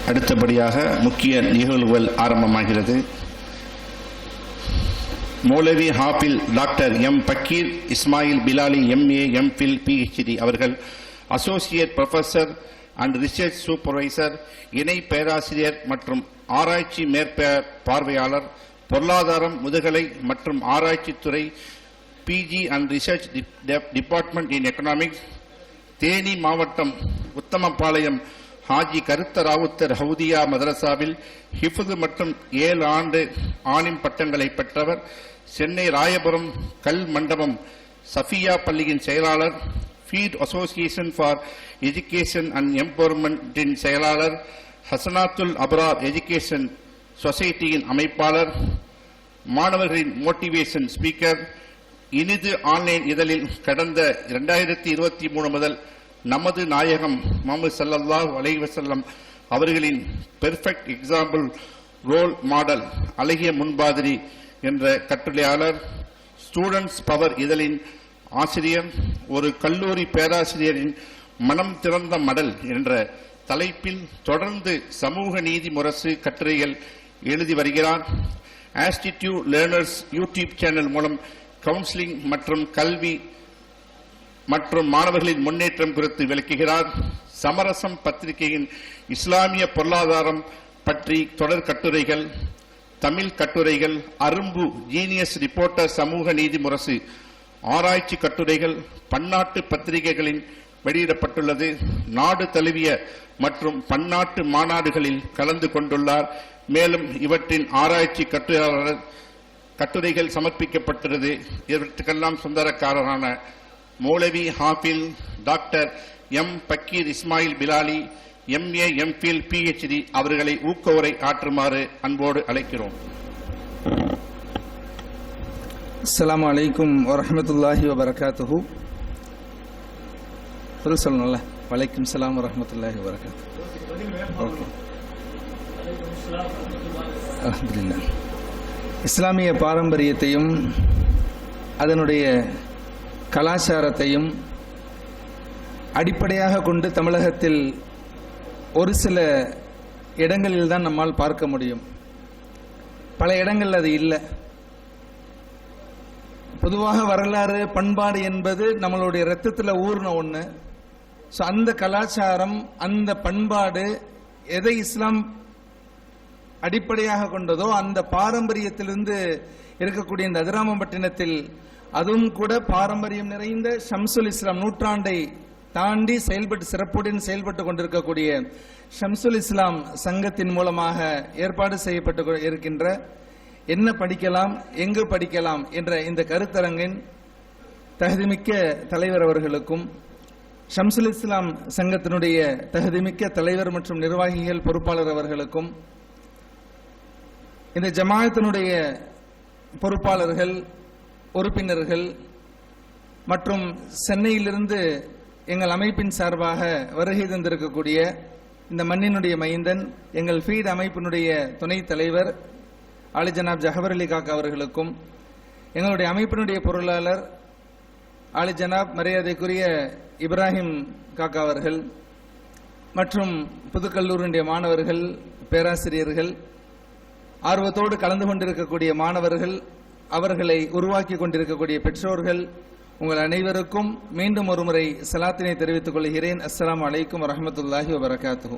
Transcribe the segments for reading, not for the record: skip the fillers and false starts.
அடுத்தபடியாக முக்கிய நிகழ்வுகள் ஆரம்பமாகிறது. Maulvi Hafil doctor M Pakkir Ismail Bilali MA MPhil PhD அவர்கள் associate professor and research supervisor, இணை பேராசிரியர் மற்றும் ஆராய்ச்சி பார்வையாளர், பொருளாதாரம், முதுகலை மற்றும் ஆராய்ச்சித்துறை, PG and research department in economics, Theni மாவட்டம் உத்தமபாளையம் ஹாஜி கருத்த ராவுத்தர் ஹவுதியா மதரசாவில் ஹிஃபுது மற்றும் 7 ஆண்டு ஆலிம் பட்டங்களை பெற்றவர். சென்னை ராயபுரம் கல் மண்டபம் சஃபியா பள்ளியின் செயலாளர், feed association for education and எம்பவர்மெண்டின் செயலாளர், ஹசனாத்துல் அப்ரார் எஜுகேஷன் சொசைட்டியின் அமைப்பாளர், மாணவர்களின் மோட்டிவேஷன் ஸ்பீக்கர். இனிது ஆன்லைன் இதழில் கடந்த 2023 முதல் நமது நாயகம் முஹம்மது ஸல்லல்லாஹு அலைஹி வஸல்லம் அவர்களின் பெர்ஃபெக்ட் எக்ஸாம்பிள் ரோல் மாடல் அழகிய முன்மாதிரி என்ற கட்டுரையாளர், ஸ்டூடெண்ட்ஸ் பவர் இதழின் ஆசிரியர், ஒரு கல்லூரி பேராசிரியரின் மனம் திறந்த மடல் என்ற தலைப்பில் தொடர்ந்து சமூக நீதி முரசு கட்டுரைகள் எழுதி வருகிறார். ஆஸ்டிடியூட் லேர்னர்ஸ் யூடியூப் சேனல் மூலம் கவுன்சிலிங் மற்றும் கல்வி மற்றும் மாணவர்களின் முன்னேற்றம் குறித்து விளக்குகிறார். சமரசம் பத்திரிகையின் இஸ்லாமிய பொருளாதாரம் பற்றி தொடர் கட்டுரைகள், தமிழ் கட்டுரைகள், அரும்பு ஜீனியஸ் ரிப்போர்ட்டர் சமூக நீதி முரசு ஆராய்ச்சி கட்டுரைகள் பன்னாட்டு பத்திரிகைகளில் வெளியிடப்பட்டுள்ளது. நாடு தழுவிய மற்றும் பன்னாட்டு மாநாடுகளில் கலந்து கொண்டுள்ளார். மேலும் இவற்றின் ஆராய்ச்சி கட்டுரைகள் சமர்ப்பிக்கப்பட்டுள்ளது. இவற்றுக்கெல்லாம் சொந்தக்காரரான Maulvi Hafil doctor M Pakkir Ismail Bilali MA MPhil PhD அவர்களை ஊக்க உரை ஆற்றுமாறு அன்போடு அழைக்கிறோம். அஸ்ஸலாமு அலைக்கும் வரஹ்மத்துல்லாஹி வபரகாத்துஹு. சொல்லணும்ல, வலைக்கும் சலாம் வரஹ்மத்துல்லாஹி வபரகாத்துஹு. ஓகே, அல்ஹம்துலில்லாஹ். இஸ்லாமிய பாரம்பரியத்தையும் அதனுடைய கலாச்சாரத்தையும் அடிப்படையாக கொண்டு தமிழகத்தில் ஒரு சில இடங்களில் தான் நம்மால் பார்க்க முடியும். பல இடங்கள் அது இல்லை. பொதுவாக வரலாறு பண்பாடு என்பது நம்மளுடைய ரத்தத்தில் ஊர்ன ஒன்று. ஸோ அந்த கலாச்சாரம், அந்த பண்பாடு எதை இஸ்லாம் அடிப்படையாக கொண்டதோ அந்த பாரம்பரியத்திலிருந்து இருக்கக்கூடிய இந்த அதிராமப்பட்டினத்தில் அதுவும் கூட பாரம்பரியம் நிறைந்த ஷம்சுல் இஸ்லாம் நூற்றாண்டை தாண்டி சிறப்புடன் செயல்பட்டு கொண்டிருக்கக்கூடிய ஷம்சுல் இஸ்லாம் சங்கத்தின் மூலமாக ஏற்பாடு செய்யப்பட்டு இருக்கின்ற என்ன படிக்கலாம் எங்கு படிக்கலாம் என்ற இந்த கருத்தரங்கின் தகுதிமிக்க தலைவர் அவர்களுக்கும், ஷம்சுல் இஸ்லாம் சங்கத்தினுடைய தகுதிமிக்க தலைவர் மற்றும் நிர்வாகிகள் பொறுப்பாளர் அவர்களுக்கும், இந்த ஜமாஅத்தினுடைய பொறுப்பாளர்கள், உறுப்பினர்கள் மற்றும் சென்னையிலிருந்து எங்கள் அமைப்பின் சார்பாக வருகை தந்திருக்கக்கூடிய இந்த மண்ணினுடைய மைந்தன் எங்கள் ஃபீட் அமைப்பினுடைய துணைத் தலைவர் ஆலி ஜனாப் ஜஹவர் அலி காக்கா அவர்களுக்கும், எங்களுடைய அமைப்பினுடைய பொருளாளர் ஆலி ஜனாப் மரியாதைக்குரிய இப்ராஹிம் காக்கா அவர்கள் மற்றும் புதுக்கல்லூரினுடைய மாணவர்கள், பேராசிரியர்கள், ஆர்வத்தோடு கலந்து கொண்டிருக்கக்கூடிய மாணவர்கள், அவர்களை உருவாக்கி கொண்டிருக்கக்கூடிய பெற்றோர்கள், உங்கள் அனைவருக்கும் மீண்டும் ஒரு முறை சலாத்தினை தெரிவித்துக் கொள்கிறேன். அஸ்ஸலாமு அலைக்கும் வரஹ்மத்துல்லாஹி வபரகாத்துஹு.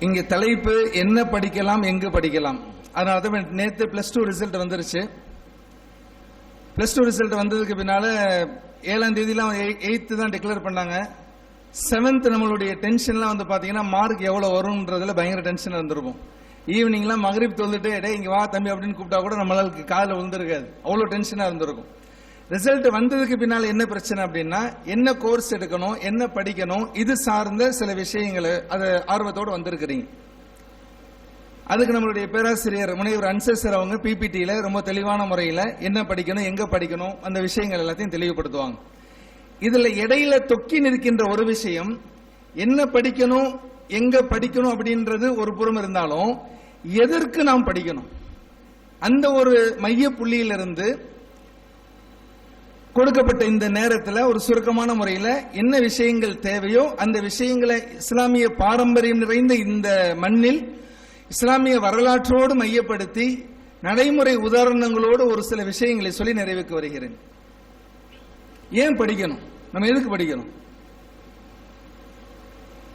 இங்கே தலைப்பு என்ன படிக்கலாம் எங்கு படிக்கலாம். அதனால தான் நேற்று +2 ரிசல்ட் வந்துருச்சு. +2 ரிசல்ட் வந்ததுக்கு பின்னால 7ஆம் தேதியெல்லாம் 8th தான் டிக்ளேர் பண்ணாங்க. 7th நம்மளுடைய டென்ஷன்லாம் வந்து பாத்தீங்கன்னா மார்க் எவ்வளவு வரும்ன்றதுல பயங்கர டென்ஷன் இருந்திருக்கும். ஈவினிங்லாம் மகரிப் தொழுதுட்டு டே இங்க வா தம்பி அப்படின்னு கூப்பிட்டா கூட நம்மளுக்கு காலில் விழுந்திருக்காது, அவ்வளோ டென்ஷனா இருந்திருக்கும். ரிசல்ட் வந்ததுக்கு பின்னால என்ன பிரச்சனை அப்படின்னா, என்ன கோர்ஸ் எடுக்கணும், என்ன படிக்கணும், இது சார்ந்த சில விஷயங்களை அதை ஆர்வத்தோடு வந்திருக்கிறீங்க. அதுக்கு நம்மளுடைய பேராசிரியர் முனைவர் அன்சர் சார் அவங்க PPTல ரொம்ப தெளிவான முறையில் என்ன படிக்கணும், எங்க படிக்கணும், அந்த விஷயங்கள் எல்லாத்தையும் தெளிவுபடுத்துவாங்க. இதுல இடையில தொக்கி நிற்கின்ற ஒரு விஷயம், என்ன படிக்கணும் எங்க படிக்கணும் அப்படின்றது ஒரு புறம் இருந்தாலும் எதற்கு நாம் படிக்கணும், அந்த ஒரு மைய புள்ளியிலிருந்து கொடுக்கப்பட்ட இந்த நேரத்தில் ஒரு சுருக்கமான முறையில் என்ன விஷயங்கள் தேவையோ அந்த விஷயங்களை இஸ்லாமிய பாரம்பரியம் நிறைந்த இந்த மண்ணில் இஸ்லாமிய வரலாற்றோடு மையப்படுத்தி நடைமுறை உதாரணங்களோடு ஒரு சில விஷயங்களை சொல்லி நிறைவேற்றி வருகிறேன். ஏன் படிக்கணும்? நம்ம எதுக்கு படிக்கணும்?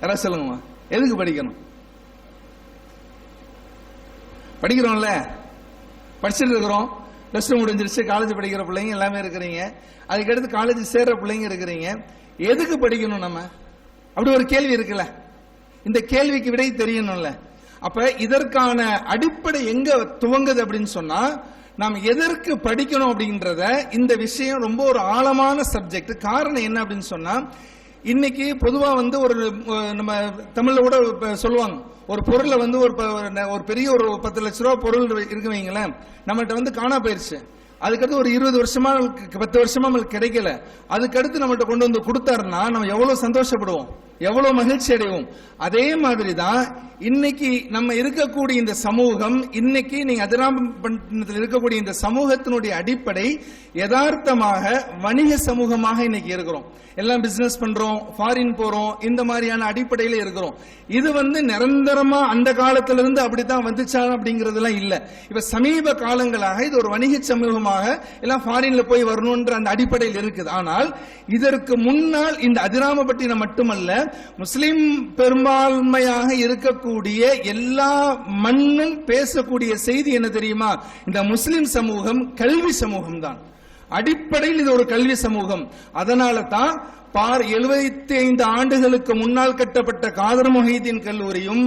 யாராவது சொல்லுங்கம்மா, எதுக்கு படிக்கணும்? படிக்கிறோம்ல, படிச்சுட்டு இருக்கிறோம். பிளஸ் டூ முடிஞ்சிருச்சு, காலேஜ் படிக்கிற பிள்ளைங்க எல்லாமே இருக்கிறீங்க. அதுக்கடுத்து காலேஜ் சேர்ற பிள்ளைங்க இருக்கிறீங்க. எதுக்கு படிக்கணும்? நம்ம அப்படி ஒரு கேள்வி இருக்குல்ல, இந்த கேள்விக்கு விடை தெரியணும்ல. அப்ப இதற்கான அடிப்படை எங்க துவங்குது அப்படின்னு சொன்னா, நாம் எதற்கு படிக்கணும் அப்படின்றத, இந்த விஷயம் ரொம்ப ஒரு ஆழமான சப்ஜெக்ட். காரணம் என்ன அப்படின்னு சொன்னா, இன்னைக்கு பொதுவா ஒரு நம்ம தமிழ்ல கூட சொல்லுவாங்க, ஒரு பொருளை ஒரு பெரிய ஒரு 10 லட்ச ரூபா பொருள் இருக்கு வைங்களேன், நம்மகிட்ட காணா போயிருச்சு. அதுக்கடுத்து ஒரு 20 வருஷமா 10 வருஷமா நம்மளுக்கு கிடைக்கல. அதுக்கடுத்து நம்மகிட்ட கொண்டு வந்து கொடுத்தாருன்னா நம்ம எவ்வளவு சந்தோஷப்படுவோம், எவ்வளவு மகிழ்ச்சி அடைவோம். அதே மாதிரிதான் இன்னைக்கு நம்ம இருக்கக்கூடிய இந்த சமூகம், இன்னைக்கு நீங்க அதிராம்பட்டினத்தில் இருக்கக்கூடிய இந்த சமூகத்தினுடைய அடிப்படை யதார்த்தமாக வணிக சமூகமாக இன்னைக்கு இருக்கிறோம். எல்லாம் பிசினஸ் பண்றோம், ஃபாரின் போறோம், இந்த மாதிரியான அடிப்படையில இருக்கிறோம். இது நிரந்தரமா அந்த காலத்திலிருந்து அப்படித்தான் வந்துச்சா அப்படிங்கறதுலாம் இல்ல. இப்ப சமீப காலங்களாக இது ஒரு வணிக சமூகமாக எல்லாம் ஃபாரின்ல போய் வரணும்ன்ற அந்த அடிப்படையில் இருக்குது. ஆனால் இதற்கு முன்னால் இந்த அதிராமப்பட்டினம் மட்டுமல்ல, முஸ்லிம் பெரும்பான்மையாக இருக்கக்கூடிய எல்லா மண்ணும் பேசக்கூடிய செய்தி என்ன தெரியுமா? இந்த முஸ்லிம் சமூகம் கல்வி சமூகம் தான். அடிப்படையில் இது ஒரு கல்வி சமூகம். அதனால தான் 75 ஆண்டுகளுக்கு முன்னால் கட்டப்பட்ட காதர் மொஹீதீன் கல்லூரியும்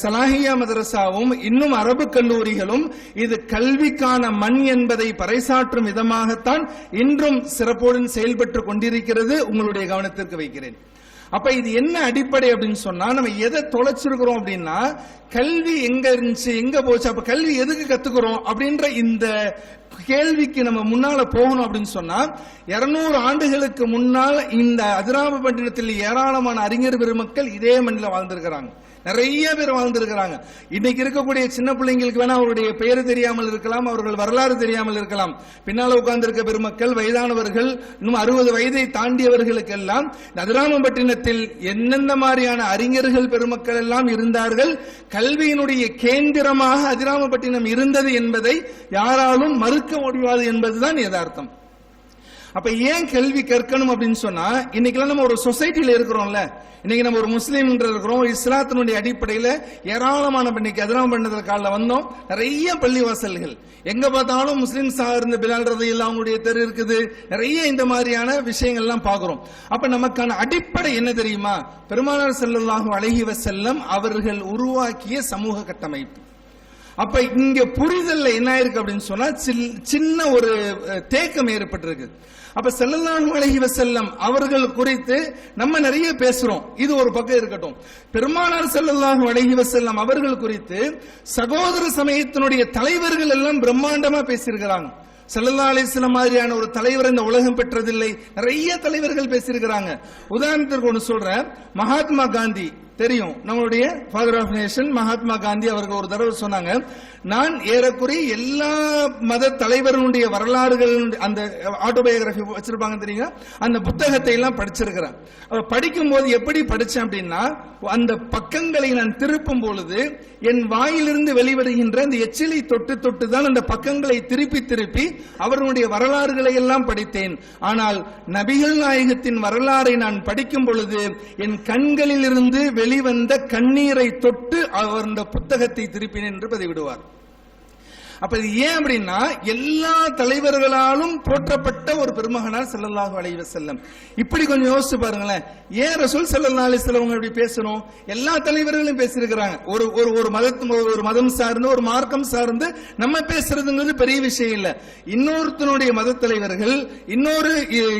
சலாஹியா மதரசாவும் இன்னும் அரபு கல்லூரிகளும் இது கல்விக்கான மண் என்பதை பறைசாற்றும் விதமாகத்தான் இன்றும் சிறப்புடன் செயல்பட்டு கொண்டிருக்கிறது. உங்களுடைய கவனத்திற்கு வைக்கிறேன். அப்ப இது என்ன அடிப்படை அப்படின்னு சொன்னா, நம்ம எதை தொலைச்சிருக்கிறோம் அப்படின்னா, கல்வி எங்க இருந்துச்சு, எங்க போச்சு, அப்ப கல்வி எதுக்கு கத்துக்கிறோம் அப்படின்ற இந்த கேள்விக்கு நம்ம முன்னால போகணும். அப்படின்னு சொன்னா, 200 ஆண்டுகளுக்கு முன்னால் இந்த அதிராமப்பட்டினத்தில் ஏராளமான அறிஞர் பெருமக்கள் இதே மண்ணில் வாழ்ந்திருக்கிறாங்க. நிறைய பேர் வாழ்ந்திருக்கிறாங்க. இன்னைக்கு இருக்கக்கூடிய சின்ன பிள்ளைங்களுக்கு வேணா அவருடைய பெயர் தெரியாமல் இருக்கலாம், அவர்கள் வரலாறு தெரியாமல் இருக்கலாம். பின்னால உட்கார்ந்து இருக்க பெருமக்கள், வயதானவர்கள், இன்னும் 60 வயதை தாண்டியவர்களுக்கெல்லாம் அதிராமப்பட்டினத்தில் எந்தெந்த மாதிரியான அறிஞர்கள் பெருமக்கள் எல்லாம் இருந்தார்கள், கல்வியினுடைய கேந்திரமாக அதிராமப்பட்டினம் இருந்தது என்பதை யாராலும் மறுக்க முடியாது என்பதுதான் யதார்த்தம். அப்ப ஏன் கல்வி கற்கணும் அப்படின்னு சொன்னா, இன்னைக்கு நம்ம ஒரு சொசைட்டில இருக்கிறோம்ல, இன்னைக்கு நம்ம ஒரு முஸ்லீம் இருக்கிறோம், இஸ்லாத்தினுடைய அடிப்படையில் ஏராளமான இன்னைக்கு அதிராமப்பட்டினத்தில் காலில் வந்தோம், நிறைய பள்ளிவாசல்கள் எங்க பார்த்தாலும் முஸ்லீம் சார்ந்த பிலால் ரலியல்லாஹு அவங்களுடைய தெரு இருக்குது, நிறைய இந்த மாதிரியான விஷயங்கள்லாம் பார்க்கிறோம். அப்ப நமக்கான அடிப்படை என்ன தெரியுமா? பெருமானார் ஸல்லல்லாஹு அலைஹி வஸல்லம் அவர்கள் உருவாக்கிய சமூக கட்டமைப்பு. அப்ப இங்க புரிதல்ல என்ன இருக்கு அப்படின்னு சொன்னா, சின்ன ஒரு தேக்கம் ஏற்பட்டிருக்கு. அப்ப ஸல்லல்லாஹு அலைஹி வஸல்லம் அவர்கள் குறித்து நம்ம நிறைய பேசுறோம், இது ஒரு பக்கம் இருக்கட்டும். பெருமானார் ஸல்லல்லாஹு அலைஹி வஸல்லம் அவர்கள் குறித்து சகோதர சமயத்தினுடைய தலைவர்கள் எல்லாம் பிரம்மாண்டமா பேசியிருக்கிறாங்க. ஸல்லல்லாஹு அலைஹி வஸல்லம் மாதிரியான ஒரு தலைவர் இந்த உலகம் பெற்றதில்லை, நிறைய தலைவர்கள் பேசியிருக்கிறாங்க. உதாரணத்திற்கு ஒன்று சொல்றேன், மகாத்மா காந்தி தெரியும், நம்மளுடைய father of nation Mahatma Gandhi அவர்கள் ஒரு தடவை சொன்னாங்க, நான் ஏறக்குறைய எல்லா மத தலைவர்களுடைய வரலாறுகள் அந்த ஆட்டோபயோகிராபி வச்சிருப்பாங்க தெரியுங்க, அந்த புத்தகத்தை எல்லாம் படிச்சிருக்கிறேன். படிக்கும் போது எப்படி படிச்சேன் அப்படின்னா, அந்த பக்கங்களை நான் திருப்பும் பொழுது என் வாயிலிருந்து வெளிவருகின்ற அந்த எச்சிலை தொட்டு தொட்டு தான் அந்த பக்கங்களை திருப்பி திருப்பி அவர்களுடைய வரலாறுகளை எல்லாம் படித்தேன். ஆனால் நபிகள் நாயகத்தின் வரலாறை நான் படிக்கும் பொழுது என் கண்களில் இருந்து வெளிவந்த கண்ணீரை தொட்டு அவர் அந்த புத்தகத்தை திருப்பினேன் என்று பதிவிடுவார். அப்ப இது ஏன் அப்படின்னா, எல்லா தலைவர்களாலும் போற்றப்பட்ட ஒரு பெருமகனார் ஸல்லல்லாஹு அலைஹி வஸல்லம். இப்படி கொஞ்சம் யோசிச்சு பாருங்களேன், ஏன் ரசூல் ஸல்லல்லாஹு அலைஹி வஸல்லம் இப்படி பேசணும்? எல்லா தலைவர்களும் பேசியிருக்கிறாங்க. ஒரு மதம் சார்ந்து, ஒரு மார்க்கம் சார்ந்து நம்ம பேசுறதுங்கிறது பெரிய விஷயம் இல்ல. இன்னொருத்தனுடைய மத தலைவர்கள், இன்னொரு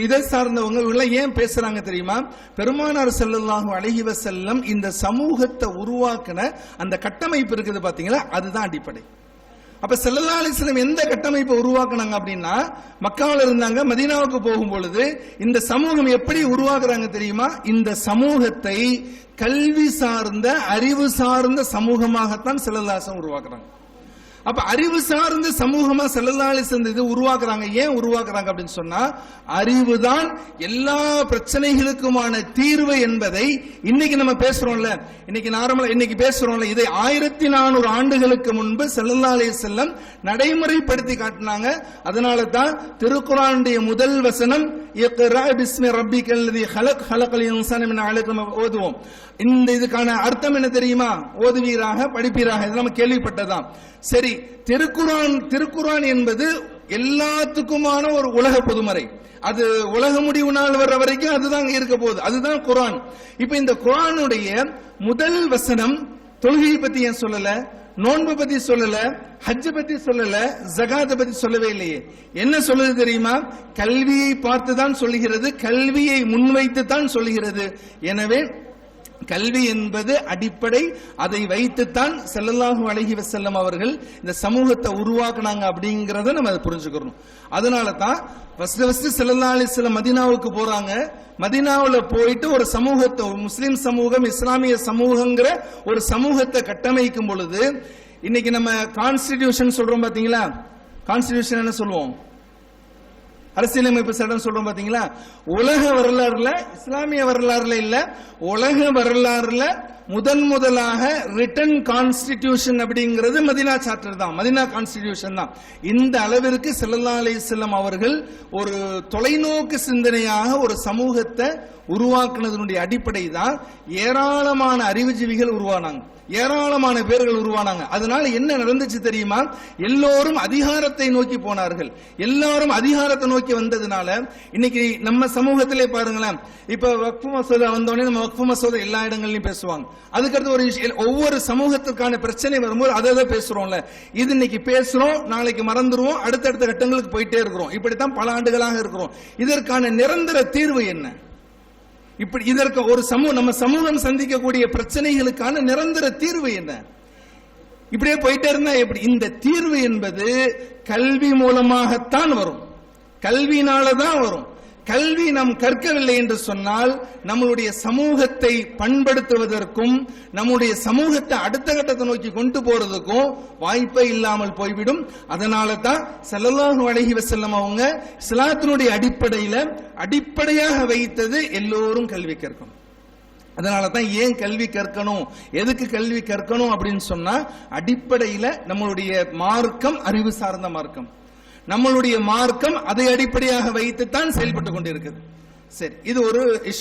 இதை சார்ந்தவங்க ஏன் பேசுறாங்க தெரியுமா? பெருமானார் ஸல்லல்லாஹு அலைஹி வஸல்லம் இந்த சமூகத்தை உருவாக்கின அந்த கட்டமைப்பு இருக்குது பாத்தீங்களா, அதுதான் அடிப்படை. அப்ப ஸல்லல்லாஹு அலைஹி வஸல்லம் எந்த கட்டமைப்பை உருவாக்குனாங்க அப்படின்னா, மக்காவில் இருந்தாங்க, மதீனாவுக்கு போகும் பொழுது இந்த சமூகம் எப்படி உருவாக்குறாங்க தெரியுமா? இந்த சமூகத்தை கல்வி சார்ந்த, அறிவு சார்ந்த சமூகமாகத்தான் ஸல்லல்லாஹு அலைஹி வஸல்லம் உருவாக்குறாங்க. அப்ப அறிவு சார்ந்த சமூகமா ஸல்லல்லாஹு அலைஹி வஸல்லம் இது உருவாக்குறாங்க. ஏன் உருவாக்குறாங்க அப்படின்னு சொன்னா, அறிவுதான் எல்லா பிரச்சனைகளுக்குமான தீர்வு என்பதை இன்னைக்கு நம்ம பேசுறோம்ல, இன்னைக்கு பேசுறோம்ல, இதை 1400 ஆண்டுகளுக்கு முன்பு ஸல்லல்லாஹு அலைஹி வஸல்லம் நடைமுறைப்படுத்தி காட்டினாங்க. அதனால தான் திருக்குர்ஆனுடைய முதல் வசனம் இக்ரா பிஸ்மி ரப்பிக்கல்லதி ஹலக் ஹலகல் இன்சான மின் அலக் ஓதுவோம். இந்த இதுக்கான அர்த்தம் என்ன தெரியுமா? ஓதுவீராக, படிப்பீராக, இது நம்ம கேள்விப்பட்டதான். சரி, திருக்குர்ஆன் என்பது எல்லாத்துக்குமான ஒரு உலக பொதுமறை. அது உலக முடிவு நாள் வர்ற வரைக்கும் அதுதான் இருக்க போகுது, அதுதான் குர்ஆன். இப்ப இந்த குர்ஆனுடைய முதல் வசனம் தொழுகையை பத்தி ஏன் சொல்லல, நோன்பு பத்தி சொல்லல, ஹஜ் பத்தி சொல்லல, ஜகாத் பத்தி சொல்லவே இல்லையே. என்ன சொல்லுது தெரியுமா? கல்வியை பார்த்து தான் சொல்லுகிறது, கல்வியை முன்வைத்து தான் சொல்லுகிறது. எனவே கல்வி என்பது அடிப்படை, அதை வைத்துத்தான் ஸல்லல்லாஹு அலைஹி வஸல்லம் அவர்கள் இந்த சமூகத்தை உருவாக்குனாங்க அப்படிங்கறத நம்ம புரிஞ்சுக்கணும். அதனால தான் ஃபர்ஸ்ட் ஸல்லல்லாஹு அலைஹி வஸல்லம் மதீனாவுக்கு போறாங்க. மதீனாவுல போயிட்டு ஒரு சமூகத்தை, ஒரு முஸ்லிம் சமூகம், இஸ்லாமிய சமூகங்கிற ஒரு சமூகத்தை கட்டமைக்கும் பொழுது, இன்னைக்கு நம்ம கான்ஸ்டிடியூஷன் சொல்றோம் பாத்தீங்களா, கான்ஸ்டிடியூஷன் என்ன சொல்லுவோம், அரசியலமைப்பு சட்டம் சொல்றோம் பாத்தீங்களா, உலக வரலாறுல, இஸ்லாமிய வரலாறுல இல்ல, உலக வரலாறுல முதலாக ரிட்டன் கான்ஸ்டிடியூஷன் அப்படிங்கிறது மதீனா சார்ட்டர் தான், மதீனா கான்ஸ்டிடியூஷன் தான். இந்த அளவிற்கு ஸல்லல்லாஹு அலைஹி வஸல்லம் அவர்கள் ஒரு தொலைநோக்கு சிந்தனையாக ஒரு சமூகத்தை உருவாக்குனதனுடைய அடிப்படை தான் ஏராளமான அறிவுஜீவிகள் உருவானாங்க, ஏராளமான பேர்கள் உருவானாங்க. அதனால என்ன நடந்துச்சு தெரியுமா? எல்லோரும் அதிகாரத்தை நோக்கி போனார்கள். எல்லாரும் அதிகாரத்தை நோக்கி வந்ததுனால இன்னைக்கு நம்ம சமூகத்திலே பாருங்களேன், இப்ப வக்ஃப் மசோதா வந்தோடனே நம்ம வக்ஃப் மசோதா எல்லா இடங்கள்லயும் பேசுவாங்க. அதுக்கடுத்து ஒரு ஒவ்வொரு சமூகத்திற்கான பிரச்சனை வரும்போது அதை பேசுறோம்ல, இது இன்னைக்கு பேசுறோம், நாளைக்கு மறந்துடுவோம், அடுத்தடுத்த கட்டங்களுக்கு போயிட்டே இருக்கிறோம். இப்படித்தான் பல ஆண்டுகளாக இருக்கிறோம். இதற்கான நிரந்தர தீர்வு என்ன? இப்படி இதற்கு ஒரு நம்ம சமூகம் சந்திக்கக்கூடிய பிரச்சனைகளுக்கான நிரந்தர தீர்வு என்ன? இப்படியே போயிட்டே இருந்தா எப்படி? இந்த தீர்வு என்பது கல்வி மூலமாகத்தான் வரும், கல்வியினாலதான் வரும். கல்வி நாம் கற்கவில்லை என்று சொன்னால் நம்மளுடைய சமூகத்தை பண்படுத்துவதற்கும் நம்முடைய சமூகத்தை அடுத்த கட்டத்தை நோக்கி கொண்டு போறதுக்கும் வாய்ப்பே இல்லாமல் போய்விடும். அதனால தான் ஸல்லல்லாஹு அலைஹி வஸல்லம் அவங்க இஸ்லாத்தினுடைய அடிப்படையாக வைத்தது எல்லோரும் கல்வி கற்கணும். அதனால தான் ஏன் கல்வி கற்கணும், எதுக்கு கல்வி கற்கணும் அப்படின்னு சொன்னா, அடிப்படையில் நம்மளுடைய மார்க்கம் அறிவு சார்ந்த மார்க்கம், நம்மளுடைய மார்க்கம் அதை அடிப்படையாக வைத்துத்தான் செயல்பட்டு கொண்டிருக்குது. சரி, இது ஒரு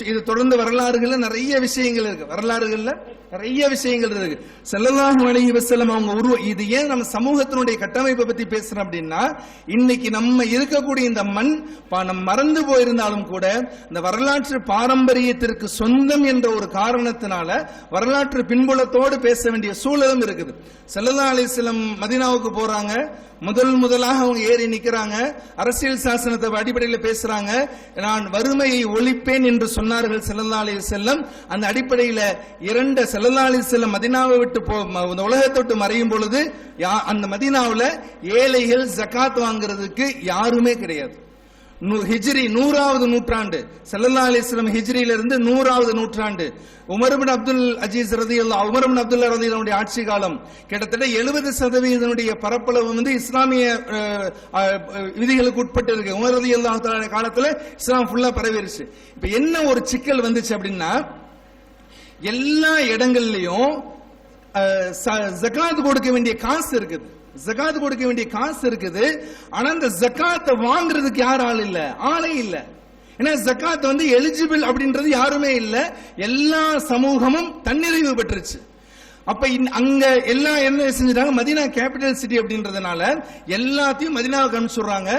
இது தொடர்ந்து வரலாறுகள்ல நிறைய விஷயங்கள் இருக்கு, வரலாறுகள்ல நிறைய விஷயங்கள் இருக்கு. ஸல்லல்லாஹு அலைஹி வஸல்லம் அவங்க இது ஏன் நம்ம சமூகத்தினுடைய கட்டமைப்பை பத்தி பேசுறோம் அப்படின்னா, இன்னைக்கு நம்ம இருக்கக்கூடிய இந்த மண் நம்ம மறந்து போயிருந்தாலும் கூட இந்த வரலாற்று பாரம்பரியத்திற்கு சொந்தம் என்ற ஒரு காரணத்தினால வரலாற்று பின்புலத்தோடு பேச வேண்டிய சூழலும் இருக்குது. ஸல்லல்லாஹு அலைஹி வஸல்லம் மதீனாவுக்கு போறாங்க, முதலாக அவங்க ஏறி நிக்கிறாங்க, அரசியல் சாசனத்தை அடிப்படையில் பேசுறாங்க. நான் வறுமையை ஒழிப்பேன் என்று சொன்னார்கள் ஸல்லல்லாஹு அலைஹி வஸல்லம். அந்த அடிப்படையில் ஸல்லல்லாஹு அலைஹி வஸல்லம் மதீனாவை விட்டு உலகத்தை விட்டு மறையும் பொழுது அந்த மதீனாவுல ஏழைகள் ஜகாத் வாங்குறதுக்கு யாருமே கிடையாது. ஹிஜ்ரி 100வது நூற்றாண்டு, ஸல்லல்லாஹு அலைஹி வஸல்லம் ஹிஜ்ரியிலிருந்து 100வது நூற்றாண்டு, உமர் இப்னு அப்துல் அஜீஸ் ரலியல்லாஹு உமர் இப்னு அப்துல்லா ரலியல்லாஹு ஆட்சி காலம், கிட்டத்தட்ட 70% பரப்பளவு இஸ்லாமிய விதிகளுக்கு உட்பட்டு இருக்கு. உமர் ரலியல்லாஹு காலத்துல இஸ்லாம் ஃபுல்லா பரவிருச்சு. இப்ப என்ன ஒரு சிக்கல் வந்துச்சு அப்படின்னா, எல்லா இடங்கள்லயும் ஜகாத் கொடுக்க வேண்டிய காசு இருக்குது, ஜகாத் கொடுக்க வேண்டிய காசு இருக்குது. ஆனா அந்த ஜகாத்தை வாங்குறதுக்கு யார் ஆளே இல்ல. ஏன்னா ஜகாத் எலிஜிபிள் அப்படின்றது யாருமே இல்ல. எல்லா சமூகமும் தன்னிறைவு பெற்றுச்சு. அப்ப அங்க எல்லாம் என்ன செஞ்சுட்டாங்க, மதீனா கேபிட்டல் சிட்டி அப்படின்றதுனால எல்லாத்தையும் மதீனாவுக்கு அனுப்பிச்சுடுறாங்க.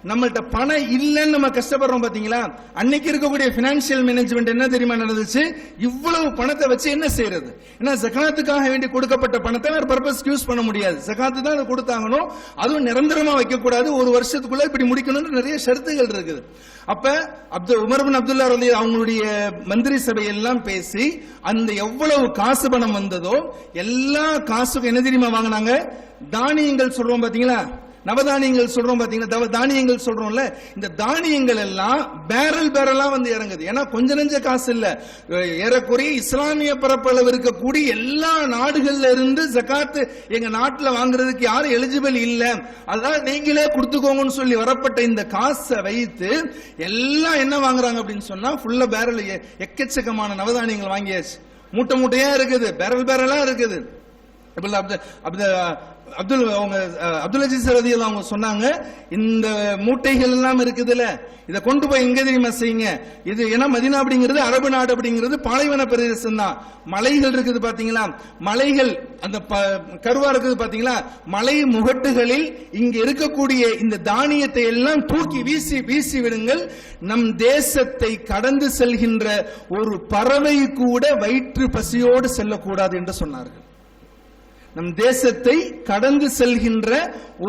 நம்மள்ட்ட பணம் இல்லைன்னு நம்ம கஷ்டப்படுறோம் பாத்தீங்களா, அன்னைக்கு இருக்கக்கூடிய பினான்சியல் மேனேஜ்மெண்ட் என்ன தெரியுமா நடந்துச்சு, இவ்வளவு பணத்தை வச்சு என்ன செய்யறது? ஏன்னா ஜகாத்துக்காக வேண்டி கொடுக்கப்பட்ட பணத்தை வேற பர்பஸ்க்கு யூஸ் பண்ண முடியாது, ஜகாத்து தான் அதை கொடுத்தாங்கணும், அதுவும் நிரந்தரமா வைக்க கூடாது, ஒரு வருஷத்துக்குள்ள இப்படி முடிக்கணும்னு நிறைய ஷரத்துகள் இருக்குது. அப்ப உமர் இப்னு அப்துல்லா ரலியல்லாஹு அவங்களுடைய மந்திரி சபையெல்லாம் பேசி அந்த எவ்வளவு காசு பணம் வந்ததோ எல்லா காசுக்கும் என்ன தெரியுமா வாங்கினாங்க, தானியங்கள் சொல்றோம் பாத்தீங்களா, நவதானியங்கள் சொல்றோம் பாத்தீங்கன்னா, தானியங்கள் சொல்றோம்ல, இந்த தானியங்கள் எல்லாம் பேரலா வந்து இறங்குது. ஏன்னா கொஞ்ச நெஞ்ச காசு இல்ல, ஏறக்குறைய இஸ்லாமிய பரப்பளவு இருக்கக்கூடிய எல்லா நாடுகள்ல இருந்து ஜகாத்து எங்க நாட்டுல வாங்குறதுக்கு யாரும் எலிஜிபிள் இல்ல, அதான் நீங்களே கொடுத்துக்கோங்கன்னு சொல்லி வரப்பட்ட இந்த காசை வைத்து எல்லாம் என்ன வாங்குறாங்க அப்படின்னு சொன்னா, ஃபுல்லா பேரல் எக்கச்சக்கமான நவதானியங்கள் வாங்கியாச்சு. மூட்டை மூட்டையா இருக்குது, பேரலா இருக்குது. அப்துல் அஜீஸ் ரலியல்லாஹு அவங்க சொன்னாங்க, இந்த மூட்டைகள் எல்லாம் இருக்குதுல்ல, இதை கொண்டு போய் எங்க தெரியுமா செய்யுங்க, இது ஏன்னா மதீனா அப்படிங்கிறது அரபு நாடு அப்படிங்கிறது பாலைவன பிரதேசம் தான், மலைகள் இருக்குது பாத்தீங்களா, மலைகள் அந்த கருவா இருக்குது பாத்தீங்களா, மலை முகட்டுகளில் இங்க இருக்கக்கூடிய இந்த தானியத்தை எல்லாம் தூக்கி வீசி விடுங்கள், நம் தேசத்தை கடந்து செல்கின்ற ஒரு பறவை கூட வயிற்று பசியோடு செல்லக்கூடாது என்று சொன்னார்கள். நம் தேசத்தை கடந்து செல்கின்ற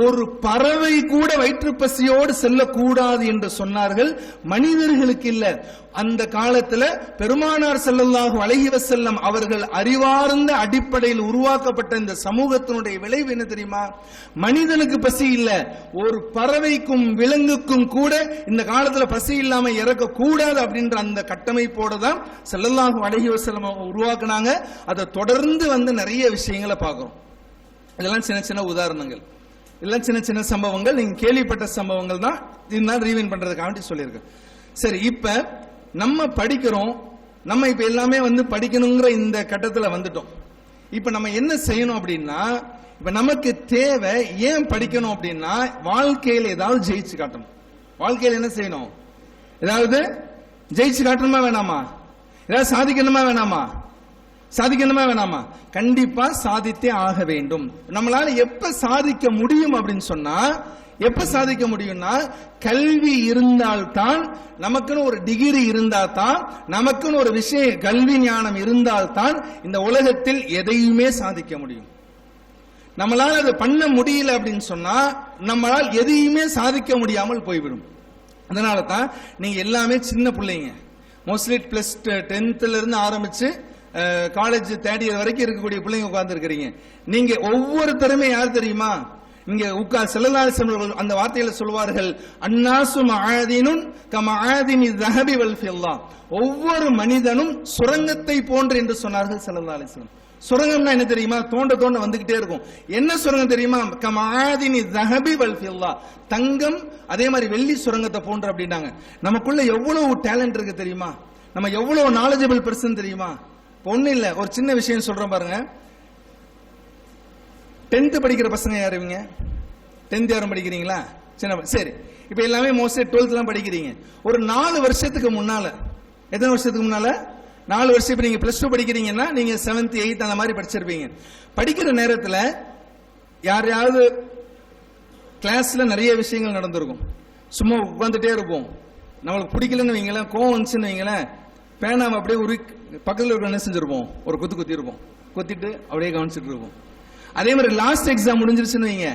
ஒரு பறவை கூட வயிற்று பசியோடு செல்லக்கூடாது என்று சொன்னார்கள். மனிதர்களுக்கு இல்ல, அந்த காலத்துல பெருமானார் ஸல்லல்லாஹு அலைஹி வஸல்லம் அவர்கள் அறிவார்ந்த அடிப்படையில் உருவாக்கப்பட்ட இந்த சமூகத்தினுடைய விளைவு என்ன தெரியுமா? மனிதனுக்கு பசி இல்ல, ஒரு பறவைக்கும் விலங்குக்கும் கூட இந்த காலத்துல பசி இல்லாம இறக்க கூடாது அப்படின்ற அந்த கட்டமைப்போட தான் ஸல்லல்லாஹு அலைஹி வஸல்லம் உருவாக்குனாங்க. அதை தொடர்ந்து வந்து நிறைய விஷயங்களை பார்க்கிறோம். இதெல்லாம் சின்ன சின்ன உதாரணங்கள், இதெல்லாம் சின்ன சின்ன சம்பவங்கள், நீங்க கேள்விப்பட்ட சம்பவங்கள் தான். இதுதான் ரீவைண்ட் பண்றதுக்காக சொல்லியிருக்கேன். சரி, இப்ப நம்ம படிக்கிறோம், நம்ம இப்ப எல்லாமே வந்து படிக்கணுங்கிற இந்த கட்டத்துல வந்துட்டோம். இப்ப நம்ம என்ன செய்யணும் அப்படின்னா, இப்ப நமக்கு தேவை ஏன் படிக்கணும் அப்படின்னா, வாழ்க்கையில ஏதாவது ஜெயிச்சு காட்டணும். வாழ்க்கையில என்ன செய்யணும்? ஏதாவது ஜெயிச்சு காட்டணுமா வேணாமா? ஏதாவது சாதிக்கணுமா வேணாமா? சாதிக்கணுமா வேணாமா? கண்டிப்பா சாதித்தே ஆக வேண்டும். நம்மளால எப்ப சாதிக்க முடியும் அப்படின்னு சொன்னா, எப்ப சாதிக்க முடியும்னா, கல்வி இருந்தால்தான், நமக்குன்னு ஒரு டிகிரி இருந்தால்தான், நமக்குன்னு ஒரு விஷய கல்வி ஞானம் இருந்தால்தான் இந்த உலகத்தில் எதையுமே சாதிக்க முடியும். நம்மளால அதை பண்ண முடியல அப்படின்னு சொன்னா, நம்மளால் எதையுமே சாதிக்க முடியாமல் போய்விடும். அதனால தான் நீங்க எல்லாமே சின்ன பிள்ளைங்க, மோஸ்ட்லி பிளஸ் 10th இருந்து ஆரம்பிச்சு காலேஜ் 3rd year வரைக்கும் இருக்கக்கூடிய பிள்ளைங்க உட்கார்ந்து இருக்கிறீங்க. நீங்க ஒவ்வொருத்தருமே யார் தெரியுமா? இங்க ஸல்லல்லாஹு அலைஹி வஸல்லம் அந்த வார்த்தையில சொல்வார்கள், அன்னாசு மஆதினுன் கமஆதினி ذهب والفضة, ஒவ்வொரு மனிதனும் சுரங்கத்தை போன்று என்று சொன்னார்கள் ஸல்லல்லாஹு அலைஹி வஸல்லம். சுரங்கம்னா என்ன தெரியுமா? தோண்ட தோண்ட வந்துகிட்டே இருக்கும். என்ன சுரங்கம் தெரியுமா? கமஆதினி ذهب والفضة, தங்கம் அதே மாதிரி வெள்ளி சுரங்கத்தை போன்று அப்படின்னாங்க. நமக்குள்ள எவ்வளவு டேலண்ட் இருக்கு தெரியுமா? நம்ம எவ்வளவு நாலேஜபிள் பர்சன் தெரியுமா? ஒண்ணு இல்ல, ஒரு சின்ன விஷயம் சொல்றேன் பாருங்க. 10th படிக்கிற பசங்க யாரு இவங்க? 10th யாரும் படிக்கிறீங்களா? சரி, இப்ப எல்லாமே மோஸ்ட்லி 12th எல்லாம் படிக்கிறீங்க. ஒரு 4 வருஷத்துக்கு முன்னால, எத்தனை வருஷத்துக்கு முன்னால? 4 வருஷம். இப்ப நீங்க +2 படிக்கிறீங்கன்னா நீங்க 7th 8th அந்த மாதிரி படிச்சிருப்பீங்க. படிக்கிற நேரத்துல யாரையாவது கிளாஸ்ல நிறைய விஷயங்கள் நடந்திருக்கும். சும்மா உட்காந்துட்டே இருப்போம். நம்மளுக்கு பிடிக்கலன்னு வைங்களேன், கோவம் வந்துச்சுன்னு வைங்களேன், பேனாவை அப்படியே ஒரு பக்கத்தில் இருக்க என்ன செஞ்சிருப்போம், ஒரு குத்தி இருப்போம், குத்திட்டு அப்படியே கவனிச்சுட்டு இருப்போம். அதே மாதிரி லாஸ்ட் எக்ஸாம் முடிஞ்சிருச்சுன்னு வைங்க,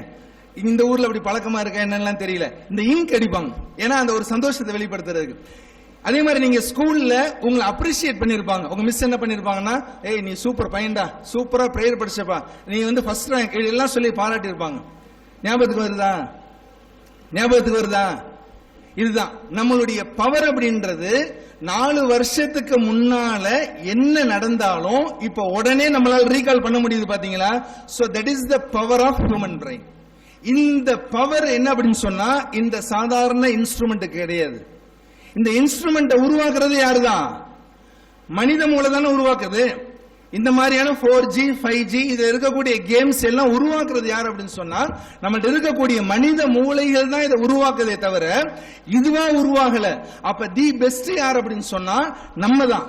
இந்த ஊர்ல அப்படி பழக்கமா இருக்கா என்னெல்லாம் தெரியல, இந்த இங்க் அடிப்பாங்க, ஏன்னா அந்த ஒரு சந்தோஷத்தை வெளிப்படுத்துறதுக்கு. அதே மாதிரி நீங்க ஸ்கூல்ல உங்களை அப்ரிஷியேட் பண்ணிருப்பாங்க. உங்க மிஸ் என்ன பண்ணிருப்பாங்கன்னா, ஏய் நீ சூப்பர் பையன்டா, சூப்பரா பிரேயர் படிச்சப்பா, நீ வந்து ஃபர்ஸ்ட் ரேங்க் எல்லாம் சொல்லி பாராட்டி இருப்பாங்க. ஞாபகத்துக்கு வருதா? ஞாபகத்துக்கு வருதா? இதுதான் நம்மளுடைய பவர் அப்படின்றது. 4 வருஷத்துக்கு முன்னால என்ன நடந்தாலும் இப்ப உடனே நம்மளால ரீகால் பண்ண முடியுது பாத்தீங்களா? So that is the power of human brain. இந்த பவர் என்ன அப்படின்னு சொன்னா, இந்த சாதாரண இன்ஸ்ட்ருமெண்ட் கிடையாது. இந்த இன்ஸ்ட்ருமெண்ட்டை உருவாக்குறது யாருதான்? மனித மூளை தானே உருவாக்குது. இந்த மாதிரியான 4G 5G இதுல இருக்கக்கூடிய கேம்ஸ் எல்லாம் உருவாக்குறது யார் அப்படின்னு சொன்னா, நம்மகிட்ட இருக்கக்கூடிய மனித மூளைகள் தான் இதை உருவாக்குதே தவிர இதுவா உருவாகல. அப்ப தி பெஸ்ட் யார் அப்படின்னு சொன்னா நம்ம தான்.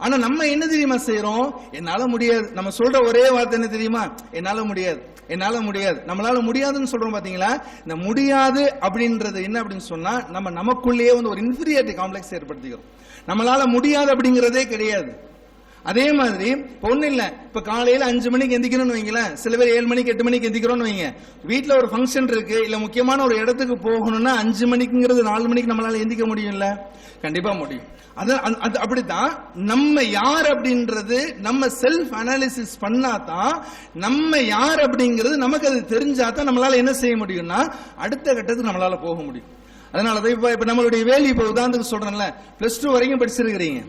ஆனா நம்ம என்ன தெரியுமா செய்யறோம்? என்னால முடியாது. நம்ம சொல்ற ஒரே வார்த்தை என்ன தெரியுமா? என்னால முடியாது, என்னால முடியாது. நம்மளால முடியாதுன்னு சொல்றோம் பாத்தீங்களா? இந்த முடியாது அப்படின்றது என்ன அப்படின்னு சொன்னா, நம்ம நமக்குள்ளேயே வந்து ஒரு இன்ஃபீரியாரிட்டி காம்ப்ளெக்ஸ் ஏற்படுத்திக்கிறோம். நம்மளால முடியாது அப்படிங்கிறதே கிடையாது. அதே மாதிரி ஒண்ணு இல்ல, இப்ப காலையில 5 மணிக்கு எந்திக்கணும்னு வைங்களேன், சில பேர் 7 மணிக்கு 8 மணிக்கு எந்திக்கிறோம்னு வைங்க. வீட்டுல ஒரு ஃபங்க்ஷன் இருக்கு, இல்ல முக்கியமான ஒரு இடத்துக்கு போகணும்னா 5 மணிக்குங்கிறது 4 மணிக்கு நம்மளால எந்திக்க முடியும்ல? கண்டிப்பா முடியும். அப்படித்தான் நம்ம யார் அப்படின்றது நம்ம செல்ஃப் அனாலிசிஸ் பண்ணாதான், நம்ம யார் அப்படிங்கிறது நமக்கு அது தெரிஞ்சாதான் நம்மளால என்ன செய்ய முடியும்னா அடுத்த கட்டத்துக்கு நம்மளால போக முடியும். அதனாலதான் இப்ப நம்மளுடைய வேலை, இப்ப உதாரணத்துக்கு சொல்றேன்ல, +2 வரைக்கும் படிச்சிருக்கிறீங்க.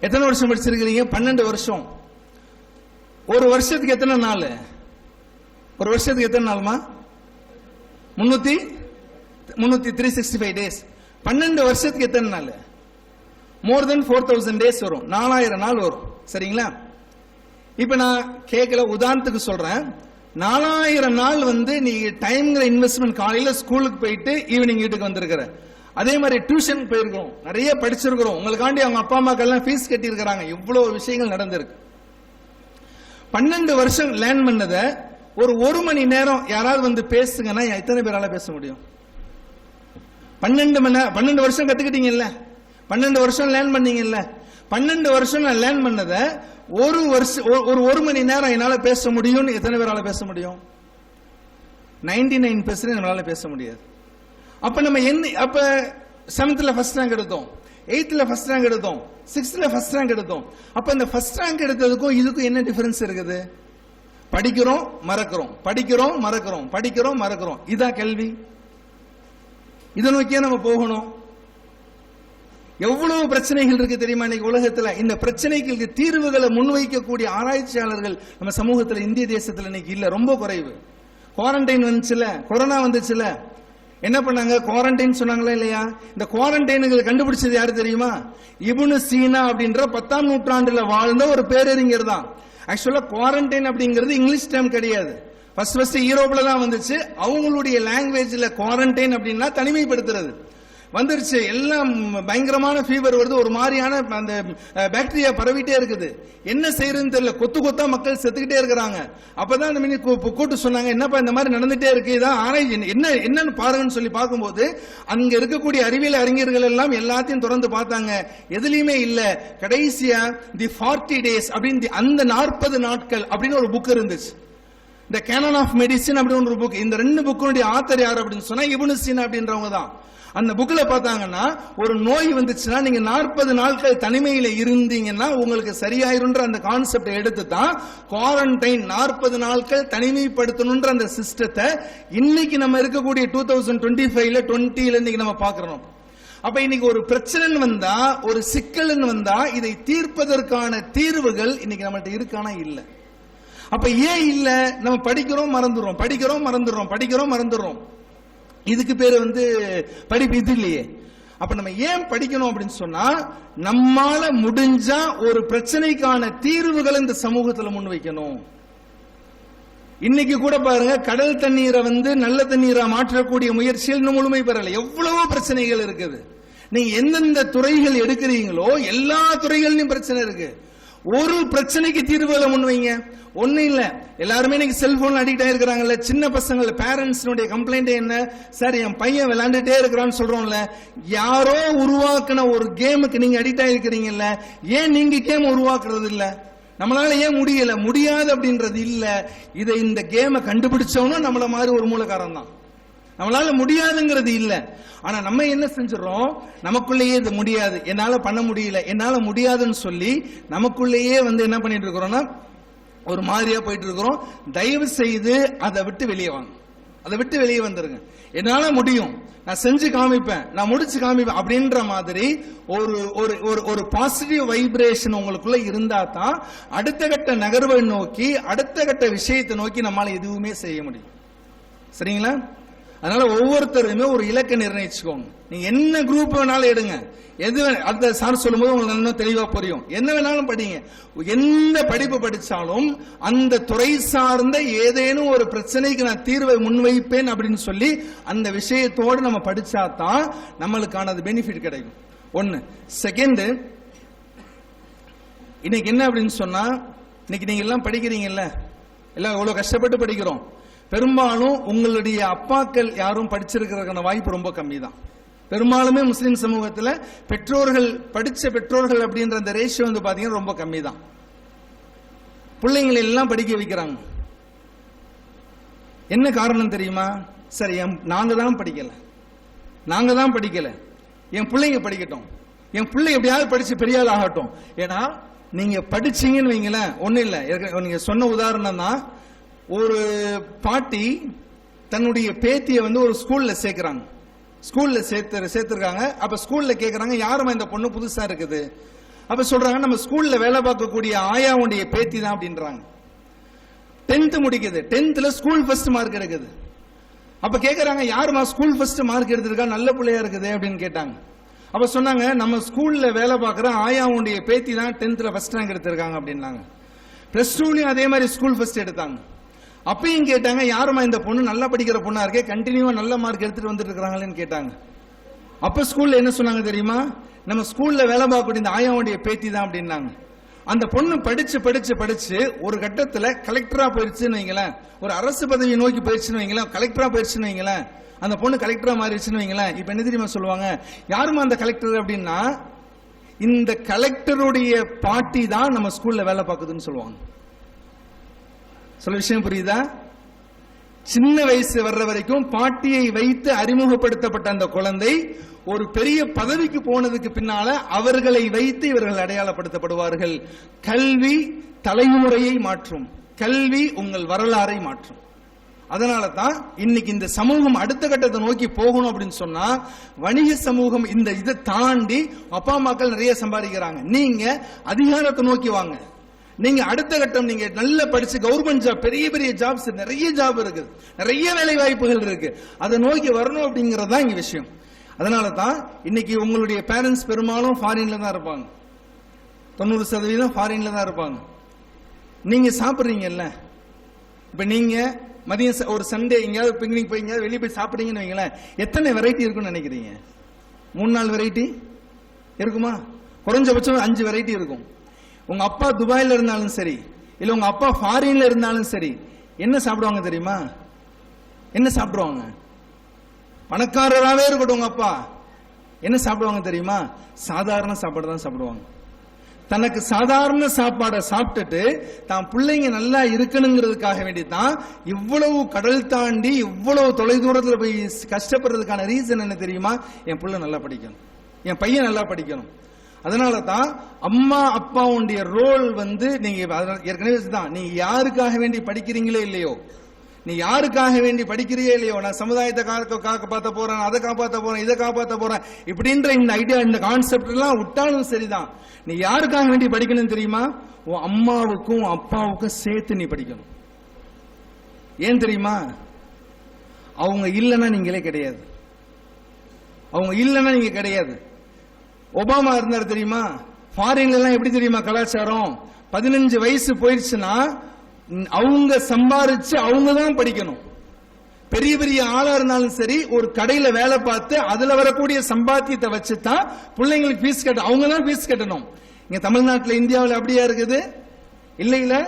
எத்தனை வருஷம் படிச்சிருக்கிறீங்க? 12 வருஷம். ஒரு வருஷத்துக்கு எத்தனை நாள்? ஒரு வருஷத்துக்கு எத்தனை நாள்மா? 365 டேஸ். 12 வருஷத்துக்கு எத்தனை நாள்? மோர் தென் 4000 டேஸ் வரும். 4000 நாள் வரும். சரிங்களா? இப்ப நான் கேட்கல, உதாரணத்துக்கு சொல்றேன். 4000 நாள் நீங்க டைம்ங்கிற இன்வெஸ்ட்மெண்ட், காலையில ஸ்கூலுக்கு போயிட்டு ஈவினிங் வீட்டுக்கு வந்திருக்கிற, அதே மாதிரி டியூஷன் போயிருக்கிறோம், நிறைய படிச்சிருக்கிறோம், உங்களுக்காண்டி அவங்க அப்பா அம்மாக்கெல்லாம் ஃபீஸ் கட்டி இருக்கிறாங்க, இவ்வளவு விஷயங்கள் நடந்திருக்கு. 12 வருஷம் லேர்ன் பண்ணத ஒரு மணி நேரம் யாராவது பேசுங்கன்னா எத்தனை பேரால பேச முடியும்? 12 வருஷம் கத்துக்கிட்டீங்கல்ல, 12 வருஷம் லேர்ன் பண்ணீங்கல்ல, 12 வருஷம் நான் லேர்ன் பண்ணத ஒரு மணி நேரம் என்னால பேச முடியும்னு எத்தனை பேரால பேச முடியும்? 99% நம்மளால பேச முடியாது. அப்ப நம்ம அப்ப 7th ஃபர்ஸ்ட் ரேங்க் எடுத்தோம், 8th ஃபர்ஸ்ட் ரேங்க் எடுத்தோம், 6th ஃபர்ஸ்ட் ரேங்க் எடுத்தோம். அப்ப இந்த ஃபர்ஸ்ட் ரேங்க் எடுத்ததுக்கும் இதுக்கும் என்ன டிஃபரன்ஸ் இருக்குது? படிக்கிறோம் மறக்கிறோம், படிக்கிறோம் மறக்கிறோம், படிக்கிறோம் மறக்கிறோம். இதான் கேள்வி. இதை நோக்கியே நம்ம போகணும். எவ்வளவு பிரச்சனைகள் இருக்கு தெரியுமா இன்னைக்கு உலகத்துல? இந்த பிரச்சனைகளுக்கு தீர்வுகளை முன்வைக்கக்கூடிய ஆராய்ச்சியாளர்கள் நம்ம சமூகத்துல, இந்திய தேசத்துல இன்னைக்கு இல்ல, ரொம்ப குறைவு. குவாரண்டைன் வந்துச்சுல, கொரோனா வந்துச்சுல, என்ன பண்ணாங்க? குவாரண்டைன் சொன்னாங்களா இல்லையா? இந்த குவாரண்டைனுக்கு கண்டுபிடிச்சது யாரு தெரியுமா? இப்னு சீனா அப்படின்ற 10ஆம் நூற்றாண்டுல வாழ்ந்த ஒரு பேரறிஞர் தான். ஆக்சுவலா குவாரண்டைன் அப்படிங்கிறது இங்கிலீஷ் டேர்ம் கிடையாது. ஃபர்ஸ்ட் யூரோப்ல தான் வந்துச்சு. அவங்களுடைய லாங்குவேஜ்ல குவாரண்டைன் அப்படின்னா தனிமைப்படுத்துறது வந்துருச்சு. எல்லாம் பயங்கரமான ஃபீவர் வருது, ஒரு மாதிரியான அந்த பாக்டீரியா பரவிட்டே இருக்குது. என்ன செய்யறதுன்னு தெரியல, கொத்து கொத்தா மக்கள் செத்துக்கிட்டே இருக்கிறாங்க. அப்பதான் அந்த மினி கூட்டு சொன்னாங்க, என்னப்பா இந்த மாதிரி நடந்துட்டே இருக்கு, இதான் ஆராய்ச்சி, என்னன்னு பாருங்கன்னு சொல்லி பார்க்கும்போது அங்க இருக்கக்கூடிய அறிவியல் அறிஞர்கள் எல்லாம் எல்லாத்தையும் திறந்து பார்த்தாங்க, எதுலயுமே இல்ல. கடைசியா தி 40 டேஸ் அப்படின்னு அந்த 40 நாட்கள் அப்படின்னு ஒரு புக் இருந்துச்சு. இந்த கேனன் ஆஃப் மெடிசின் அப்படின்னு ஒரு புக். இந்த 2 புக்கினுடைய ஆத்தர் யார் அப்படின்னு சொன்னா இப்னு சீனா அப்படின்றவங்க தான். அந்த புக்ல பார்த்தாங்கன்னா, ஒரு நோய் வந்துச்சுன்னா நீங்க 40 நாட்கள் தனிமையில இருந்தீங்கன்னா உங்களுக்கு சரியாயிருன்ற அந்த கான்செப்ட் எடுத்து தான் குவாரண்டைன் 40 நாட்கள் தனிமைப்படுத்தணும்ன்ற அந்த சிஸ்டத்தை இன்னைக்கு நம்ம இருக்கக்கூடிய 2025ல 20ல இன்னைக்கு நம்ம பார்க்கிறோம். அப்ப இன்னைக்கு ஒரு பிரச்சனை வந்தா, ஒரு சிக்கல் வந்தா, இதை தீர்ப்பதற்கான தீர்வுகள் இன்னைக்கு நம்மள்ட்ட இருக்கானா? இல்ல. அப்ப ஏன் இல்ல? நம்ம படிக்கிறோம் மறந்துடுறோம், படிக்கிறோம் மறந்துடுறோம், படிக்கிறோம் மறந்துடுறோம். இதுக்கு பேரு படிப்பு இது இல்லையே. அப்ப நம்ம ஏன் படிக்கணும் அப்படின்னு சொன்னா, நம்மால முடிஞ்சா ஒரு பிரச்சனைக்கான தீர்வுகளை இந்த சமூகத்துல முன்வைக்கணும். இன்னைக்கு கூட பாருங்க, கடல் தண்ணீரை நல்ல தண்ணீரா மாற்றக்கூடிய முயற்சிகள் இன்னும் முழுமை பெறல. எவ்வளவோ பிரச்சனைகள் இருக்குது. நீங்க எந்தெந்த துறைகள் எடுக்கிறீங்களோ எல்லா துறைகளிலும் பிரச்சனை இருக்கு. ஒரு பிரச்சனைக்கு தீர்வுகளை முன்வைங்க. ஒண்ணு இல்ல, எல்லாருமே இன்னைக்கு செல்போன் அடிக்ட் ஆயிருக்கிறாங்கல்ல. சின்ன பசங்க பேரண்ட்ஸ் கம்ப்ளைண்ட் என்ன? சார் என் பையன் விளையாண்டுட்டே இருக்கிறான்னு சொல்றோம்ல. யாரோ உருவாக்குன ஒரு கேமுக்கு நீங்க அடிக்ட் ஆயிருக்கிறீங்கல்ல, ஏன் நீங்க கேம் உருவாக்குறது இல்ல? நம்மளால ஏன் முடியல? முடியாது அப்படின்றது இல்ல, இதை இந்த கேமை கண்டுபிடிச்சவனும் நம்மள மாதிரி ஒரு மூலக்காரன் தான். நம்மளால முடியாதுங்கிறது இல்ல. ஆனா நம்ம என்ன செஞ்சிடறோம்? நமக்குள்ளேயே இது முடியாது, என்னால பண்ண முடியல, என்னால முடியாதுன்னு சொல்லி நமக்குள்ளேயே என்ன பண்ணிட்டு இருக்கிறோம்னா ஒரு மாதிரியா போயிட்டு இருக்கிறோம். தயவு செய்து அதை விட்டு வெளியே வாங்க, அதை விட்டு வெளியே வந்துருங்க. என்னால முடியும், நான் செஞ்சு காமிப்பேன், நான் முடிச்சு காமிப்பேன் அப்படின்ற மாதிரி ஒரு பாசிட்டிவ் வைப்ரேஷன் உங்களுக்குள்ள இருந்தா தான் அடுத்த கட்ட நகர்வை நோக்கி, அடுத்த கட்ட விஷயத்தை நோக்கி நம்மளால எதுவுமே செய்ய முடியும். சரிங்களா? அதனால ஒவ்வொருத்தருமே ஒரு இலக்கை நிர்ணயிச்சுக்கோங்க. நீங்க என்ன குரூப் வேணாலும் எடுங்க, எது அடுத்த சார் சொல்லும்போது உங்களுக்கு இன்னும் தெளிவா புரியும். என்ன வேணாலும் படிங்க, எந்த படிப்பு படிச்சாலும் அந்த துறை சார்ந்த ஏதேனும் ஒரு பிரச்சனைக்கு நான் தீர்வை முன்வைப்பேன் அப்படின்னு சொல்லி அந்த விஷயத்தோடு நம்ம படிச்சாதான் நம்மளுக்கான பெனிஃபிட் கிடைக்கும். ஒன்னு. செகண்ட், இன்னைக்கு என்ன அப்படின்னு சொன்னா, இன்னைக்கு நீங்க எல்லாம் படிக்கிறீங்கல்ல, எல்லாம் எவ்வளவு கஷ்டப்பட்டு படிக்கிறோம். பெரும்பாலும் உங்களுடைய அப்பாக்கள் யாரும் படிச்சிருக்கிறதுக்கான வாய்ப்பு ரொம்ப கம்மி தான். பெரும்பாலுமே முஸ்லிம் சமூகத்தில் பெற்றோர்கள், படிச்ச பெற்றோர்கள் அப்படின்ற அந்த ரேஷியோ பாத்தீங்கன்னா ரொம்ப கம்மி தான். பிள்ளைங்களை எல்லாம் படிக்க வைக்கிறாங்க. என்ன காரணம் தெரியுமா? சரி, நாங்க தான் படிக்கல, நாங்க தான் படிக்கல, என் பிள்ளைங்க படிக்கட்டும். என் பிள்ளை எப்படியாவது படிச்சு பெரிய ஆள் ஆகட்டும். ஏன்னா நீங்க படிச்சீங்கன்னு வைங்களேன், ஒண்ணு இல்ல, நீங்க சொன்ன உதாரணம் தான். ஒரு பாட்டி தன்னுடைய பேத்தியை வந்து ஒரு ஸ்கூல்ல சேர்க்கிறாங்க, ஸ்கூல்ல சேர்த்திருக்காங்க. அப்ப ஸ்கூல்ல கேக்குறாங்க, யாருமா இந்த பொண்ணு புதுசா இருக்குது? அப்ப சொல்றாங்க, நம்ம ஸ்கூல்ல வேலை பார்க்கக்கூடிய ஆயாவுடைய பேத்தி தான் அப்படின்றாங்க. 10th முடிக்குது, 10thல ஸ்கூல் ஃபர்ஸ்ட் மார்க் எடுக்குது. அப்ப கேக்குறாங்க, யாருமா ஸ்கூல் ஃபர்ஸ்ட் மார்க் எடுத்திருக்கா, நல்ல பிள்ளையா இருக்குது அப்படின்னு கேட்டாங்க. அப்ப சொன்னாங்க, நம்ம ஸ்கூல்ல வேலை பார்க்கிற ஆயாவுடைய பேத்தி தான் 10thல ஃபர்ஸ்ட் ரேங்க் எடுத்திருக்காங்க அப்படின்னாங்க. +2லயும் அதே மாதிரி ஸ்கூல் ஃபர்ஸ்ட் எடுத்தாங்க. அப்பயும் கேட்டாங்க, யாருமா இந்த பொண்ணு நல்லா படிக்கிற பொண்ணா இருக்கே, கண்டினியூவா நல்ல மார்க் எடுத்துட்டு வந்துட்டு இருக்காங்களேன்னு கேட்டாங்க. அப்ப ஸ்கூல்ல என்ன சொன்னாங்க தெரியுமா? நம்ம ஸ்கூல்ல வேலை பார்க்கக்கூடிய இந்த ஆயாவுடைய பேத்தி தான் அப்படின்னாங்க. அந்த பொண்ணு படிச்சு படிச்சு படிச்சு ஒரு கட்டத்துல கலெக்டரா போயிருச்சுன்னு வைங்களேன், ஒரு அரசு பதவியை நோக்கி போயிருச்சுன்னு வைங்களேன், கலெக்டரா போயிருச்சுன்னு வைங்களேன், அந்த பொண்ணு கலெக்டரா மாறிடுச்சுன்னு வைங்களேன். இப்ப என்ன தெரியுமா சொல்லுவாங்க, யாருமா அந்த கலெக்டர் அப்படின்னா, இந்த கலெக்டருடைய பாட்டி தான் நம்ம ஸ்கூல்ல வேலை பார்க்குதுன்னு சொல்லுவாங்க. சொல்ல விஷயம் புரியுதா? சின்ன வயசு வர்ற வரைக்கும் பாட்டியை வைத்து அறிமுகப்படுத்தப்பட்ட அந்த குழந்தை ஒரு பெரிய பதவிக்கு போனதுக்கு பின்னால அவர்களை வைத்து இவர்கள் அடையாளப்படுத்தப்படுவார்கள். கல்வி தலைமுறையை மாற்றும், கல்வி உங்கள் வரலாறை மாற்றும். அதனால தான் இன்னைக்கு இந்த சமூகம் அடுத்த கட்டத்தை நோக்கி போகணும் அப்படின்னு சொன்னா, வணிக சமூகம் இந்த இதை தாண்டி அப்பா அம்மாக்கள் நிறைய சம்பாதிக்கிறாங்க, நீங்க அதிகாரத்தை நோக்கி வாங்க. நீங்க அடுத்த கட்டம், நீங்க நல்லா படிச்சு கவர்மெண்ட் ஜாப், பெரிய பெரிய ஜாப்ஸ், நிறைய ஜாப் இருக்குது, நிறைய வேலை வாய்ப்புகள் இருக்கு, அதை நோக்கி வரணும் அப்படிங்கறது தான் இங்க விஷயம். அதனால தான் இன்னைக்கு உங்களுடைய பேரண்ட்ஸ் பெரும்பாலும் ஃபாரின்ல தான் இருப்பாங்க, 90% ஃபாரின்ல தான் இருப்பாங்க. நீங்க சாப்பிடுறீங்கல்ல, இப்ப நீங்க மதியம் ஒரு சண்டே எங்கேயாவது பிக்னிக் போய் எங்கேயாவது வெளியே போய் சாப்பிடுறீங்கன்னு வைங்களேன், எத்தனை வெரைட்டி இருக்குன்னு நினைக்கிறீங்க? 3-4 வெரைட்டி இருக்குமா? குறைஞ்சபட்சம் 5 வெரைட்டி இருக்கும். உங்க அப்பா துபாயில இருந்தாலும் சரி, இல்ல உங்க அப்பா ஃபாரின்ல இருந்தாலும் சரி, என்ன சாப்பிடுவாங்க தெரியுமா? என்ன சாப்பிடுவாங்க? பணக்காரராகவே இருக்கட்டும் உங்க அப்பா, என்ன சாப்பிடுவாங்க தெரியுமா? சாதாரண சாப்பாடு தான் சாப்பிடுவாங்க. தனக்கு சாதாரண சாப்பாடை சாப்பிட்டுட்டு தான் பிள்ளைங்க நல்லா இருக்கணுங்கிறதுக்காக வேண்டி தான் இவ்வளவு கடல் தாண்டி இவ்வளவு தொலைதூரத்தில் போய் கஷ்டப்படுறதுக்கான ரீசன் என்ன தெரியுமா? என் பிள்ளை நல்லா படிக்கணும், என் பையன் நல்லா படிக்கணும். அதனால தான் அம்மா அப்பாவுடைய ரோல் வந்து, நீங்க ஏற்கனவே தான், நீங்க யாருக்காக வேண்டி படிக்கிறீங்களோ இல்லையோ, நீ யாருக்காக வேண்டி படிக்கிறியே இல்லையோ, நான் சமுதாயத்தை காப்பாற்ற போறேன், அதை காப்பாற்ற போறேன், இதை காப்பாற்ற போறேன் இப்படின்ற இந்த ஐடியா, இந்த கான்செப்ட் எல்லாம் விட்டாலும் சரிதான், நீ யாருக்காக வேண்டி படிக்கணும் தெரியுமா? உன் அம்மாவுக்கும் அப்பாவுக்கும் சேர்த்து நீ படிக்கணும். ஏன் தெரியுமா? அவங்க இல்லைன்னா நீங்களே கிடையாது, அவங்க இல்லைன்னா நீங்க கிடையாது. ஒபாமா இருந்தார் தெரியுமா? ஃபாரின்ல எல்லாம் எப்படி தெரியுமா கலாச்சாரம்? 15 வயசு போயிடுச்சுன்னா அவங்க சம்பாரிச்சு அவங்க தான் படிக்கணும். பெரிய பெரிய ஆளா இருந்தாலும் சரி, ஒரு கடையில வேலை பார்த்து அதுல வரக்கூடிய சம்பாத்தியத்தை வச்சுதான் பிள்ளைங்களுக்கு ஃபீஸ் கட்ட, அவங்க தான் ஃபீஸ் கட்டணும். இங்க தமிழ்நாட்டில் இந்தியாவில் அப்படியா இருக்குது? இல்ல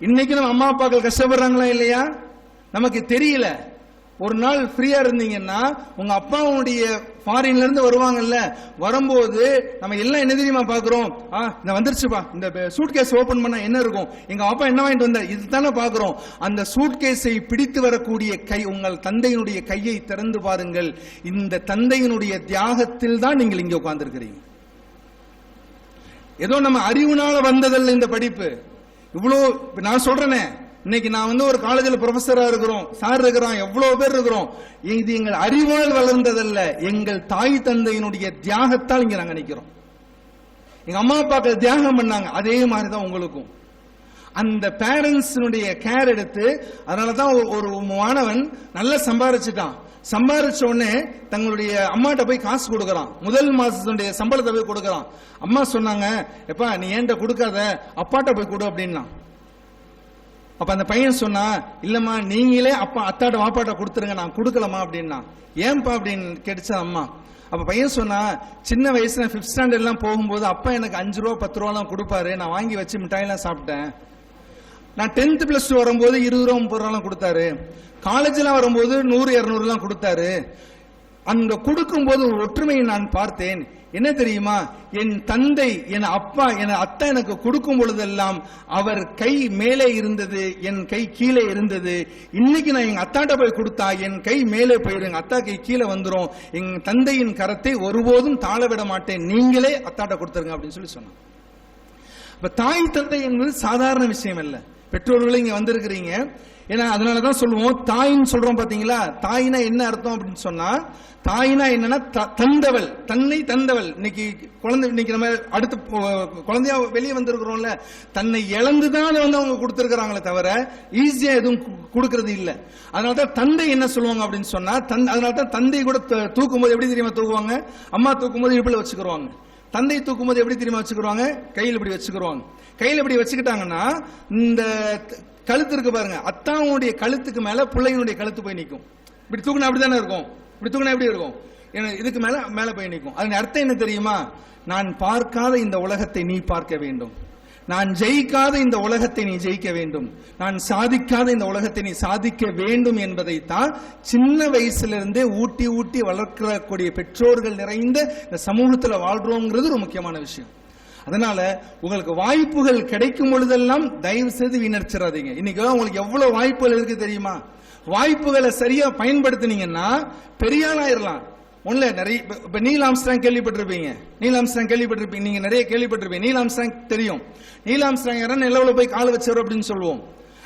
இன்னைக்கு நம்ம அம்மா அப்பாக்கள் கஷ்டப்படுறாங்களா இல்லையா? நமக்கு தெரியல. ஒரு நாள் ஃப்ரீயா இருந்தீங்கன்னா உங்க அப்பாவுடைய ஃபாரின்ல இருந்து வருவாங்கல்ல, வரும்போது நம்ம எல்லாம் என்ன தெரியுமா பாக்குறோம்? இந்த வந்துருச்சுப்பா, இந்த சூட்கேஸ் ஓபன் பண்ணா என்ன இருக்கும், எங்க அப்பா என்ன வாங்கிட்டு வந்தார், இதுதானே பாக்குறோம். அந்த சூட்கேஸை பிடித்து வரக்கூடிய கை, உங்கள் தந்தையினுடைய கையை திறந்து பாருங்கள். இந்த தந்தையினுடைய தியாகத்தில் தான் நீங்கள் இங்க உட்கார்ந்து இருக்கிறீங்க. ஏதோ நம்ம அறிவுனால வந்ததல்ல இந்த படிப்பு. இவ்வளவு நான் சொல்றேனே, இன்னைக்கு நான் வந்து ஒரு காலேஜில் ப்ரொஃபஸரா இருக்கிறோம், சார் இருக்கிறோம், எவ்வளவு பேர் இருக்கிறோம். இது எங்கள் அறிவால் வளர்ந்ததல்ல, எங்கள் தாய் தந்தையினுடைய தியாகத்தால் இங்க நாங்க நிக்கிறோம். எங்க அம்மா அப்பாக்கள் தியாகம் பண்ணாங்க, அதே மாதிரிதான் உங்களுக்கும். அந்த பேரண்ட்ஸினுடைய கேர் எடுத்து, அதனாலதான் ஒரு மாணவன் நல்லா சம்பாரிச்சுட்டான், சம்பாரிச்ச உடனே தங்களுடைய அம்மாட்ட போய் காசு கொடுக்கறான், முதல் மாசத்துடைய சம்பளத்தை போய் கொடுக்கறான். அம்மா சொன்னாங்க, எப்பா நீ ஏன்ட்ட கொடுக்காத, அப்பாட்ட போய் கொடு அப்படின்னா. அப்ப அந்த பையன் சொன்னா, இல்லம்மா நீங்களே அப்பா அத்தாட்ட வாப்பாட்ட கொடுத்துருங்க, நான் கொடுக்கலமா அப்படின்னா. ஏன்பா அப்படின்னு கேட்டுச்சா அம்மா. அப்ப பையன் சொன்னா, சின்ன வயசுல 5th ஸ்டாண்டர்ட் எல்லாம் போகும்போது அப்பா எனக்கு 5 ரூபா 10 ரூபா எல்லாம் கொடுப்பாரு, நான் வாங்கி வச்சு மிட்டாயெல்லாம் சாப்பிட்டேன். நான் 10th +2 வரும்போது 20 ரூபா 30 ரூபா எல்லாம் கொடுத்தாரு. காலேஜ்லாம் வரும்போது 100 200 எல்லாம் கொடுத்தாரு. அங்க கொடுக்கும்போது ஒரு ஒற்றுமையை நான் பார்த்தேன். என்ன தெரியுமா, என் தந்தை, என் அப்பா, என் அத்தா எனக்கு கொடுக்கும் பொழுதெல்லாம் அவர் கை மேலே இருந்தது, என் கை கீழே இருந்தது. இன்னைக்கு நான் எங்க அத்தாட்ட போய் கொடுத்தா என் கை மேலே போயிடும், எங்க அத்தா கை கீழே வந்துடும். எங்க தந்தையின் கரத்தை ஒருபோதும் தாழ விட மாட்டேன், நீங்களே அத்தாட்ட கொடுத்துருங்க அப்படின்னு சொல்லி சொன்னான். இப்ப தாய் தந்தை என்பது சாதாரண விஷயம் அல்ல. பெற்றோர்கள் இங்க வந்திருக்கிறீங்க, ஏன்னா அதனாலதான் சொல்லுவோம் தாயின்னு சொல்றோம் பாத்தீங்களா. தாயினா என்ன அர்த்தம் அப்படின்னு சொன்னா, தாயினா என்னன்னா தந்தவள், தன்னை தந்தவள். இன்னைக்கு குழந்தை, இன்னைக்கு நம்ம அடுத்து குழந்தையா வெளியே வந்திருக்கிறோம்ல, தன்னை இழந்துதான் வந்து அவங்க கொடுத்திருக்கிறாங்களே தவிர ஈஸியா எதுவும் கொடுக்கறது இல்ல. அதனாலதான் தந்தை என்ன சொல்லுவாங்க அப்படின்னு சொன்னா, அதனாலதான் தந்தை கூட தூக்கும் போது எப்படி தெரியுமா தூக்குவாங்க, அம்மா தூக்கும் போது இப்படி வச்சுக்கிடுவாங்க. தந்தை தூக்கும் போது எப்படி தெரியுமா வச்சுக்கிடுவாங்க, கையில் இப்படி வச்சுக்கிடுவாங்க. கையில் இப்படி வச்சுக்கிட்டாங்கன்னா இந்த கழுத்து இருக்கு பாருங்க, அத்தாவுடைய கழுத்துக்கு மேல பிள்ளைங்களுடைய கழுத்து போய் நிற்கும். இப்படி தூக்குனா அப்படிதானே இருக்கும், இப்படி தூக்குனா எப்படி இருக்கும், இதுக்கு மேல மேல போய் நிற்கும். அதன் அர்த்தம் என்ன தெரியுமா, நான் பார்க்காத இந்த உலகத்தை நீ பார்க்க வேண்டும், நான் ஜெயிக்காத இந்த உலகத்தை நீ ஜெயிக்க வேண்டும், நான் சாதிக்காத இந்த உலகத்தை நீ சாதிக்க வேண்டும் என்பதைத்தான் சின்ன வயசுல இருந்தே ஊட்டி ஊட்டி வளர்க்கக்கூடிய பெற்றோர்கள் நிறைந்த இந்த சமூகத்தில் வாழ்றோங்கிறது ஒரு முக்கியமான விஷயம். அதனால உங்களுக்கு வாய்ப்புகள் கிடைக்கும் பொழுதெல்லாம் தயவு செய்து வீணடிச்சிடாதீங்க. இன்னைக்கு உங்களுக்கு எவ்வளவு வாய்ப்புகள் இருக்கு தெரியுமா, வாய்ப்புகளை சரியா பயன்படுத்தினீங்கன்னா பெரிய ஆளாயிரலாம். ஒண்ணுல நிறைய, இப்ப நீல் ஆம்ஸ்ட்ராங் கேள்விப்பட்டிருப்பீங்க, நீல் ஆம்ஸ்ட்ராங் கேள்விப்பட்டிருப்பீங்க, நீங்க நிறைய கேள்விப்பட்டிருப்பீங்க. நீல் ஆம்ஸ்ட்ராங் தெரியும். நீல் ஆம்ஸ்ட்ராங் யாரா நிலவுல போய் கால் வச்சவர் அப்படின்னு சொல்லுவோம்.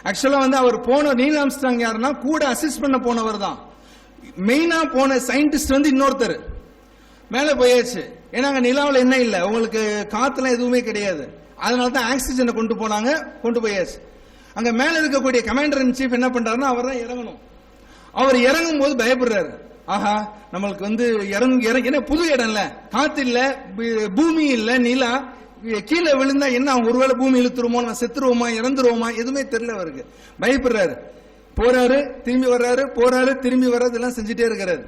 ஆக்சுவலா வந்து அவர் போன, நீல் ஆம்ஸ்ட்ராங் யாருன்னா கூட அசிஸ்ட் பண்ண போனவர் தான். மெயினா போன சயின்டிஸ்ட் வந்து இன்னொருத்தர். மேல போயாச்சு, ஏன்னா அங்க நிலாவில் என்ன இல்ல, உங்களுக்கு காத்துல எதுவுமே கிடையாது. அதனாலதான் ஆக்சிஜனை கொண்டு போனாங்க, கொண்டு போயாச்சு. அங்க மேல இருக்கக்கூடிய கமாண்டர் இன் சீஃப் என்ன பண்றாருன்னா, அவர் தான் இறங்கணும். அவர் இறங்கும் போது பயப்படுறாரு. ஆஹா, நம்மளுக்கு வந்து இறங்க புது இடம் இல்ல, காத்து இல்ல, பூமி இல்ல, நிலா, கீழே விழுந்தா என்ன, ஒருவேளை பூமி இழுத்துருமோ, நம்ம செத்துருவோமா, இறந்துருவோமா, எதுவுமே தெரியல. அவருக்கு பயப்படுறாரு. போறாரு, திரும்பி வர்றாரு, போறாரு, திரும்பி வர்றது எல்லாம் செஞ்சுட்டே இருக்கிறாரு.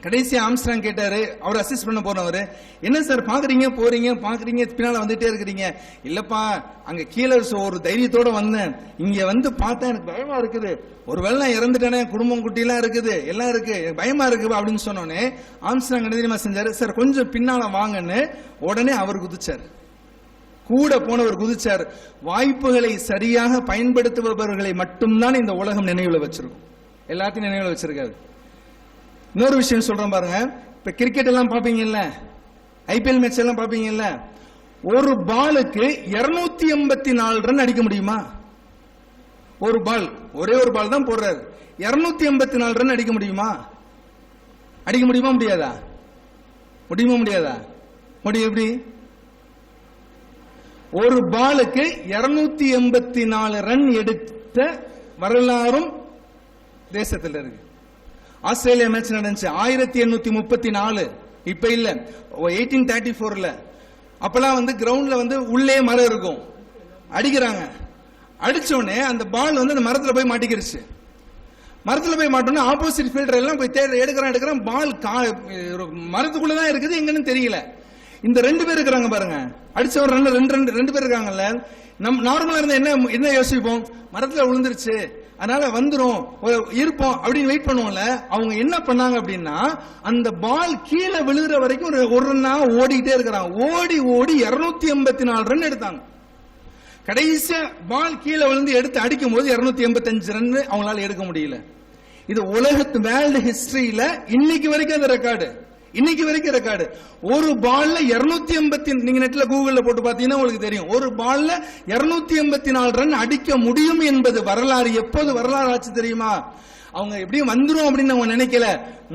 கடைசி ஆம்ஸ்ட்ராங் கேட்டாரு, அவர் அசிஸ்ட் பண்ண போனவர், என்ன சார் பாக்குறீங்க, போறீங்க, பாக்குறீங்க, பின்னால வந்துட்டே இருக்கிறீங்க. இல்லப்பா, அங்க கீழே ஒரு தைரியத்தோட வந்தேன், இங்க வந்து பார்த்தா எனக்கு பயமா இருக்குது, ஒருவேளை நான் இறந்துட்டேனே, குடும்பம் குட்டி எல்லாம் இருக்குது, எல்லாம் இருக்கு, பயமா இருக்கு அப்படின்னு சொன்னோன்னே ஆம்ஸ்ட்ராங் என்ன தெரியுமா செஞ்சாரு, சார் கொஞ்சம் பின்னால வாங்கன்னு உடனே அவர் குதிச்சார். கூட போனவர் குதிச்சார். வாய்ப்புகளை சரியாக பயன்படுத்துபவர்களை மட்டும்தான் இந்த உலகம் நினைவுல வச்சிருக்கும், எல்லாத்தையும் நினைவுல வச்சிருக்காது. இன்னொரு விஷயம் சொல்றேன் பாருங்க, இப்ப கிரிக்கெட் எல்லாம் பாப்பீங்கல்ல, ஐபிஎல் மேட்ச் எல்லாம் பாப்பீங்கல்ல, ஒரு பாலுக்கு 284 ரன் அடிக்க முடியுமா? ஒரு பால், ஒரே ஒரு பால் தான் போடுறாரு, 284 ரன் அடிக்க முடியுமா? அடிக்க முடியுமா முடியாதா? முடியுமா முடியாதா? முடியும். எப்படி? ஒரு பாலுக்கு 284 ரன் எடுத்த வரலாறும் தேசத்தில் இருக்கு. ஆஸ்திரேலியா மேட்ச் நடந்துச்சு 1834, இப்ப இல்ல, 1834ல. அப்பெல்லாம் வந்து கிரவுண்ட்ல வந்து உள்ளே மரம் இருக்கும், அடிக்கிறாங்க. அடிச்சோடனே அந்த பால் வந்து அந்த மரத்துல போய் மாட்டிக்கிருச்சு. மரத்துல போய் மாட்டோம்னா ஆப்போசிட் ஃபீல்டர் எல்லாம் போய் எடுக்கிறான், பால் மரத்துக்குள்ளதான் இருக்குது, எங்கன்னு தெரியல. இந்த 2 பேர் இருக்கிறாங்க பாருங்க, அடிச்சவர் 2 பேர் இருக்காங்கல்ல. நம்ம நார்மலா இருந்தா என்ன யோசிப்போம், மரத்துல விழுந்துருச்சு, அதனால வந்துரும், இருப்போம் அப்படின்னு வெயிட் பண்ணுவோம்ல. அவங்க என்ன பண்ணாங்க அப்படின்னா, அந்த பால் கீழே விழுகிற வரைக்கும் ஒரு ரன்னா ஓடிட்டே இருக்கிறாங்க. ஓடி 284 ரன் எடுத்தாங்க. கடைசியா பால் கீழே விழுந்து எடுத்து அடிக்கும் போது 285 ரன் அவங்களால எடுக்க முடியல. இது உலகத்து வேர்ல்டு ஹிஸ்டரியில இன்னைக்கு வரைக்கும் அந்த ரெக்கார்டு, இன்னைக்கு வரைக்கும் ரெக்கார்டு. ஒரு பால்ல 280, நீங்க நெட்ல கூகுள்ல போட்டு பாத்தீங்கன்னா உங்களுக்கு தெரியும், ஒரு பால்ல 284 ரன் அடிக்க முடியும் என்பது வரலாறு. எப்போது வரலாறு ஆச்சு தெரியுமா? அவங்க எப்படியும் வந்துரும் அப்படின்னு அவங்க நினைக்கல,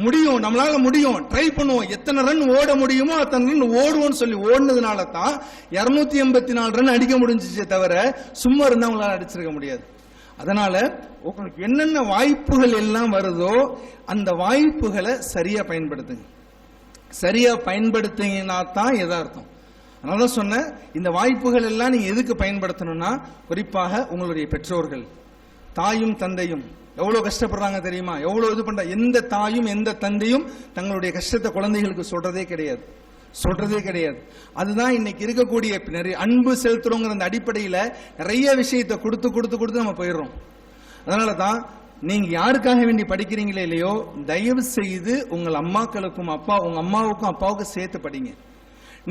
முடியும், நம்மளால முடியும், ட்ரை பண்ணுவோம், எத்தனை ரன் ஓட முடியுமோ அத்தனை ரன் ஓடுவோம்னு சொல்லி ஓடுனதுனால தான் 284 ரன் அடிக்க முடிஞ்சிச்சே தவிர சும்மா இருந்தா அவங்களால அடிச்சிருக்க முடியாது. அதனால உங்களுக்கு என்னென்ன வாய்ப்புகள் எல்லாம் வருதோ அந்த வாய்ப்புகளை சரியா பயன்படுத்துங்க. சரியா பயன்படுத்தினா தான் எதார்த்தம். அதனால சொன்ன இந்த வாய்ப்புகள் எல்லாம் நீங்க எதுக்கு பயன்படுத்தணும்னா, குறிப்பாக உங்களுடைய பெற்றோர்கள், தாயும் தந்தையும் எவ்வளவு கஷ்டப்படுறாங்க தெரியுமா? எவ்வளவு இது பண்ற, எந்த தாயும் எந்த தந்தையும் தங்களுடைய கஷ்டத்தை குழந்தைகளுக்கு சொல்றதே கிடையாது. அதுதான் இன்னைக்கு இருக்கக்கூடிய நிறைய அன்பு செலுத்துறோங்கிற அந்த அடிப்படையில நிறைய விஷயத்தை கொடுத்து நம்ம போயிடுறோம். அதனாலதான் நீங்க யாருக்காக வேண்டி படிக்கிறீங்களே இல்லையோ, தயவு செய்து உங்கள் அம்மாக்களுக்கும் உங்க அம்மாவுக்கும் அப்பாவுக்கும் சேர்த்து படிங்க.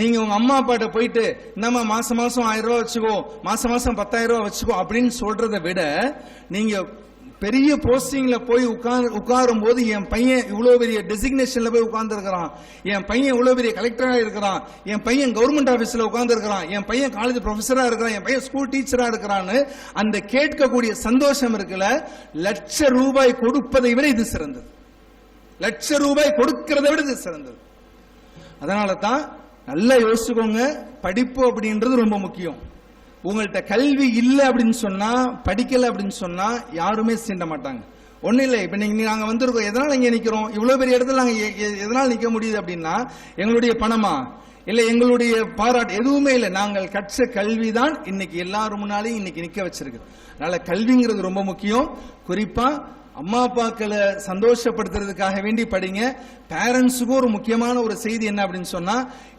நீங்க உங்க அம்மா அப்பாட்ட போயிட்டு நம்ம மாசம் 1000 ரூபாய் வச்சுக்கோ, மாசம் 10,000 ரூபாய் வச்சுக்கோ அப்படின்னு சொல்றதை விட, நீங்க பெரிய போஸ்டிங்ல போய் உட்காரும் போது என் பையன் இவ்வளவு பெரிய டெசிக்னேஷன்ல போய் உட்கார்ந்து இருக்கிறான், என் பையன் இவ்வளவு பெரிய கலெக்டரா இருக்கிறான், என் பையன் கவர்மெண்ட் ஆபீஸ்ல உட்கார்ந்து இருக்கிறான், என் பையன் காலேஜ் ப்ரொஃபஸரா இருக்கிறான், என் பையன் ஸ்கூல் டீச்சரா இருக்கிறான்னு அந்த கேட்கக்கூடிய சந்தோஷம் இருக்குல்ல, ₹1,00,000 கொடுப்பதை விட இது சிறந்தது. ₹1,00,000 கொடுக்கிறதை விட இது சிறந்தது. அதனால தான் நல்லா யோசிச்சுக்கோங்க, படிப்பு அப்படின்றது ரொம்ப முக்கியம். உங்கள்கிட்ட கல்வி இல்லை அப்படின்னு சொன்னா, படிக்கல அப்படின்னு சொன்னா யாருமே சீண்ட மாட்டாங்க. ஒன்னும் இல்லை, இப்ப நாங்க வந்திருக்கோம், எதனால இங்க நிக்கிறோம், இவ்வளவு பெரிய இடத்துல நாங்க எதனால நிக்க முடியுது அப்படின்னா, எங்களுடைய பணமா இல்ல எங்களுடைய பாராட்டு எதுவுமே இல்லை, நாங்கள் கற்ற கல்விதான் இன்னைக்கு எல்லாரும் முன்னாலேயும் இன்னைக்கு நிக்க வச்சிருக்கு. அதனால கல்விங்கிறது ரொம்ப முக்கியம். குறிப்பா அம்மா அப்பாக்களை சந்தோஷப்படுத்துறதுக்காக வேண்டி படிங்க. பேரண்ட்ஸுக்கும் ஒரு முக்கியமான ஒரு செய்தி என்ன அப்படின்னு சொன்னா,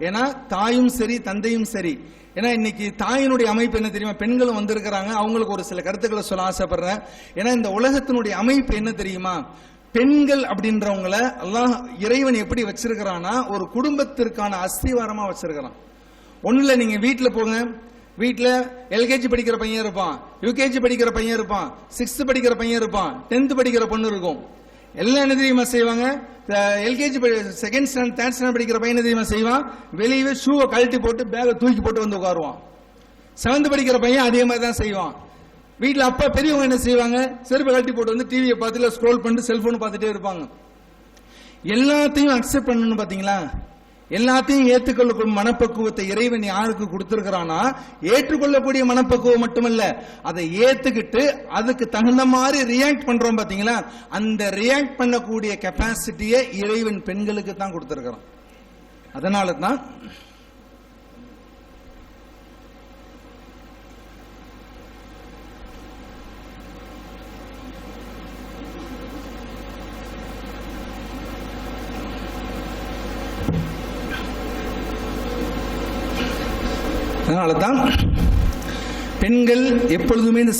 ஏன்னா தாயும் சரி தந்தையும் சரி, ஏன்னா இன்னைக்கு தாயினுடைய அமைப்பு என்ன தெரியுமா, பெண்களும் வந்திருக்கிறாங்க, அவங்களுக்கு ஒரு சில கருத்துக்களை சொல்ல ஆசைப்படுறேன். ஏன்னா இந்த உலகத்தினுடைய அமைப்பு என்ன தெரியுமா, பெண்கள் அப்படின்றவங்கள அல்லாஹ் இறைவன் எப்படி வச்சிருக்கிறான்னா, ஒரு குடும்பத்திற்கான அஸ்திவாரமா வச்சிருக்கிறான். ஒண்ணுல நீங்க வீட்டுல போங்க, வீட்டுல எல்கேஜி படிக்கிற பையன் இருப்பான், யூகேஜி படிக்கிற பையன் இருப்பான், 6th படிக்கிற பையன் இருப்பான், 10th படிக்கிற பொண்ணு இருக்கும். எல்லாம் என்ன தெரியுமா செய்வாங்க, LKG 2nd standard 3rd standard படிக்கிற பையன் தெரியுமா செய்வான், வெளியே ஷூவை கழட்டி போட்டு பேக தூக்கி போட்டு வந்து உட்காருவான். 7th படிக்கிற பையன் அதே மாதிரி தான் செய்வான். வீட்டுல அப்பா பெரியவங்க என்ன செய்வாங்க, செருப்பை கழட்டி போட்டு வந்து டிவியை பார்த்துட்டு ஸ்க்ரோல் பண்ணிட்டு செல்போன் பார்த்துட்டே இருப்பாங்க. எல்லாத்தையும் அக்செப்ட் பண்ணணும் பாத்தீங்களா, எல்லாத்தையும் ஏற்றுக்கொள்ளக்கூடிய மனப்பக்குவத்தை இறைவன் யாருக்கு கொடுத்திருக்கிறானா, ஏற்றுக்கொள்ளக்கூடிய மனப்பக்குவம் மட்டுமல்ல, அதை ஏத்துக்கிட்டு அதுக்கு தகுந்த மாதிரி ரியாக்ட் பண்றோம் பாத்தீங்களா, அந்த ரியாக்ட் பண்ணக்கூடிய கெப்பாசிட்டியை இறைவன் பெண்களுக்கு தான் கொடுத்திருக்கிறான். அதனால தான் பெண்கள் எப்பொழுதுமே இந்த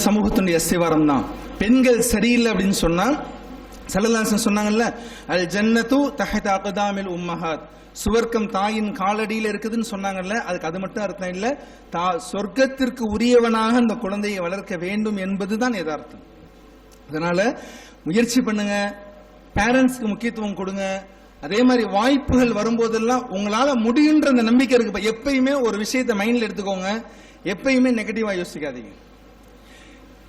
சமூகத்தினுடைய அஸ்திவாரம் தான். பெண்கள் சரியில்லை அப்படின்னு சொன்னா, ஸல்லல்லாஹு அலைஹி வஸல்லம் சொன்னாங்கல்ல, அல் ஜன்னத்து தஹத அக்தாமில் உம்மஹாத், சுவர்க்கம் தாயின் காலடியில் இருக்குதுன்னு சொன்னாங்கல்ல, அதுக்கு அது மட்டும் அர்த்தம் இல்ல, சொர்க்கத்திற்கு உரியவனாக அந்த குழந்தையை வளர்க்க வேண்டும் என்பதுதான் யதார்த்தம். அதனால முயற்சி பண்ணுங்க, பேரண்ட்ஸ்க்கு முக்கியத்துவம் கொடுங்க. அதே மாதிரி வாய்ப்புகள் வரும்போதெல்லாம் உங்களால முடியுன்ற அந்த நம்பிக்கை இருக்கு. எப்பயுமே ஒரு விஷயத்தை மைண்ட்ல எடுத்துக்கோங்க, எப்பயுமே நெகட்டிவா யோசிக்காதீங்க.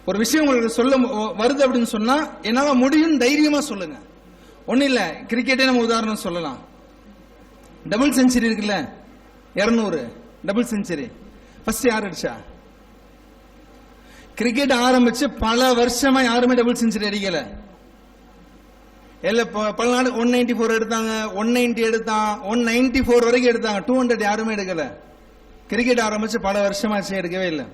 ஒரு விஷயம் உங்களுக்கு சொல்ல வருது அப்படின்னு சொன்னா, என்னால முடியும் தைரியமா சொல்லுங்க. ஒண்ணு இல்ல, கிரிக்கெட்டே நம்ம உதாரணம் சொல்லலாம். டபுள் செஞ்சுரி இருக்குல்ல, 200 டபுள் செஞ்சுரி ஃபர்ஸ்ட் யார் அடிச்சா? கிரிக்கெட் ஆரம்பிச்சு பல வருஷமா யாருமே டபுள் செஞ்சுரி அடிக்கல. பல நாடு 194 எடுத்தாங்க, 190 எடுத்தான், 194 வரைக்கும் எடுத்தாங்க, 200 யாருமே எடுக்கல. கிரிக்கெட் ஆரம்பிச்சு பல வருஷமாச்சு, எடுக்கவே இல்லை.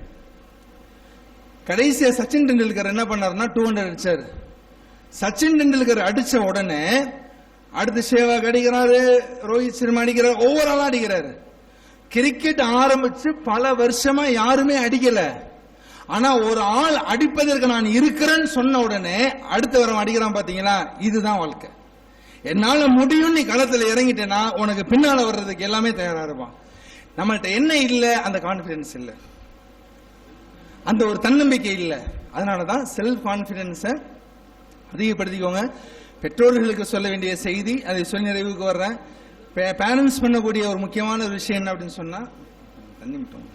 கடைசியா சச்சின் டெண்டுல்கர் என்ன பண்ணாருன்னா 200 அடிச்சாரு. சச்சின் டெண்டுல்கர் அடிச்ச உடனே அடுத்து சேவாக் அடிக்கிறாரு, ரோஹித் சர்மா அடிக்கிறாரு, ஒவ்வொரு ஆளா அடிக்கிறாரு. கிரிக்கெட் ஆரம்பிச்சு பல வருஷமா யாருமே அடிக்கல. ஆனா ஒரு ஆள் அடிப்பதற்கு நான் இருக்கிறேன்னு சொன்ன உடனே அடுத்த வாரம் அடிக்கிறான் பாத்தீங்களா, இதுதான் வாழ்க்கை. என்னால முடியும், நீ களத்துல இறங்கிட்டேன்னா உனக்கு பின்னால வர்றதுக்கு எல்லாமே தயாரா இருப்பான். நம்மள்ட்ட என்ன இல்ல, அந்த கான்பிடன்ஸ் இல்ல, அந்த ஒரு தன்னம்பிக்கை இல்ல. அதனாலதான் செல்ஃப் கான்பிடன்ஸ அதிகப்படுத்திக்கோங்க. பெற்றோர்களுக்கு சொல்ல வேண்டிய செய்தி, அதை சொல்லி நிறைவுக்கு வர்றேன். பேரண்ட்ஸ் பண்ணக்கூடிய ஒரு முக்கியமான ஒரு விஷயம் என்ன அப்படின்னு சொன்னா, தண்ணி மட்டும்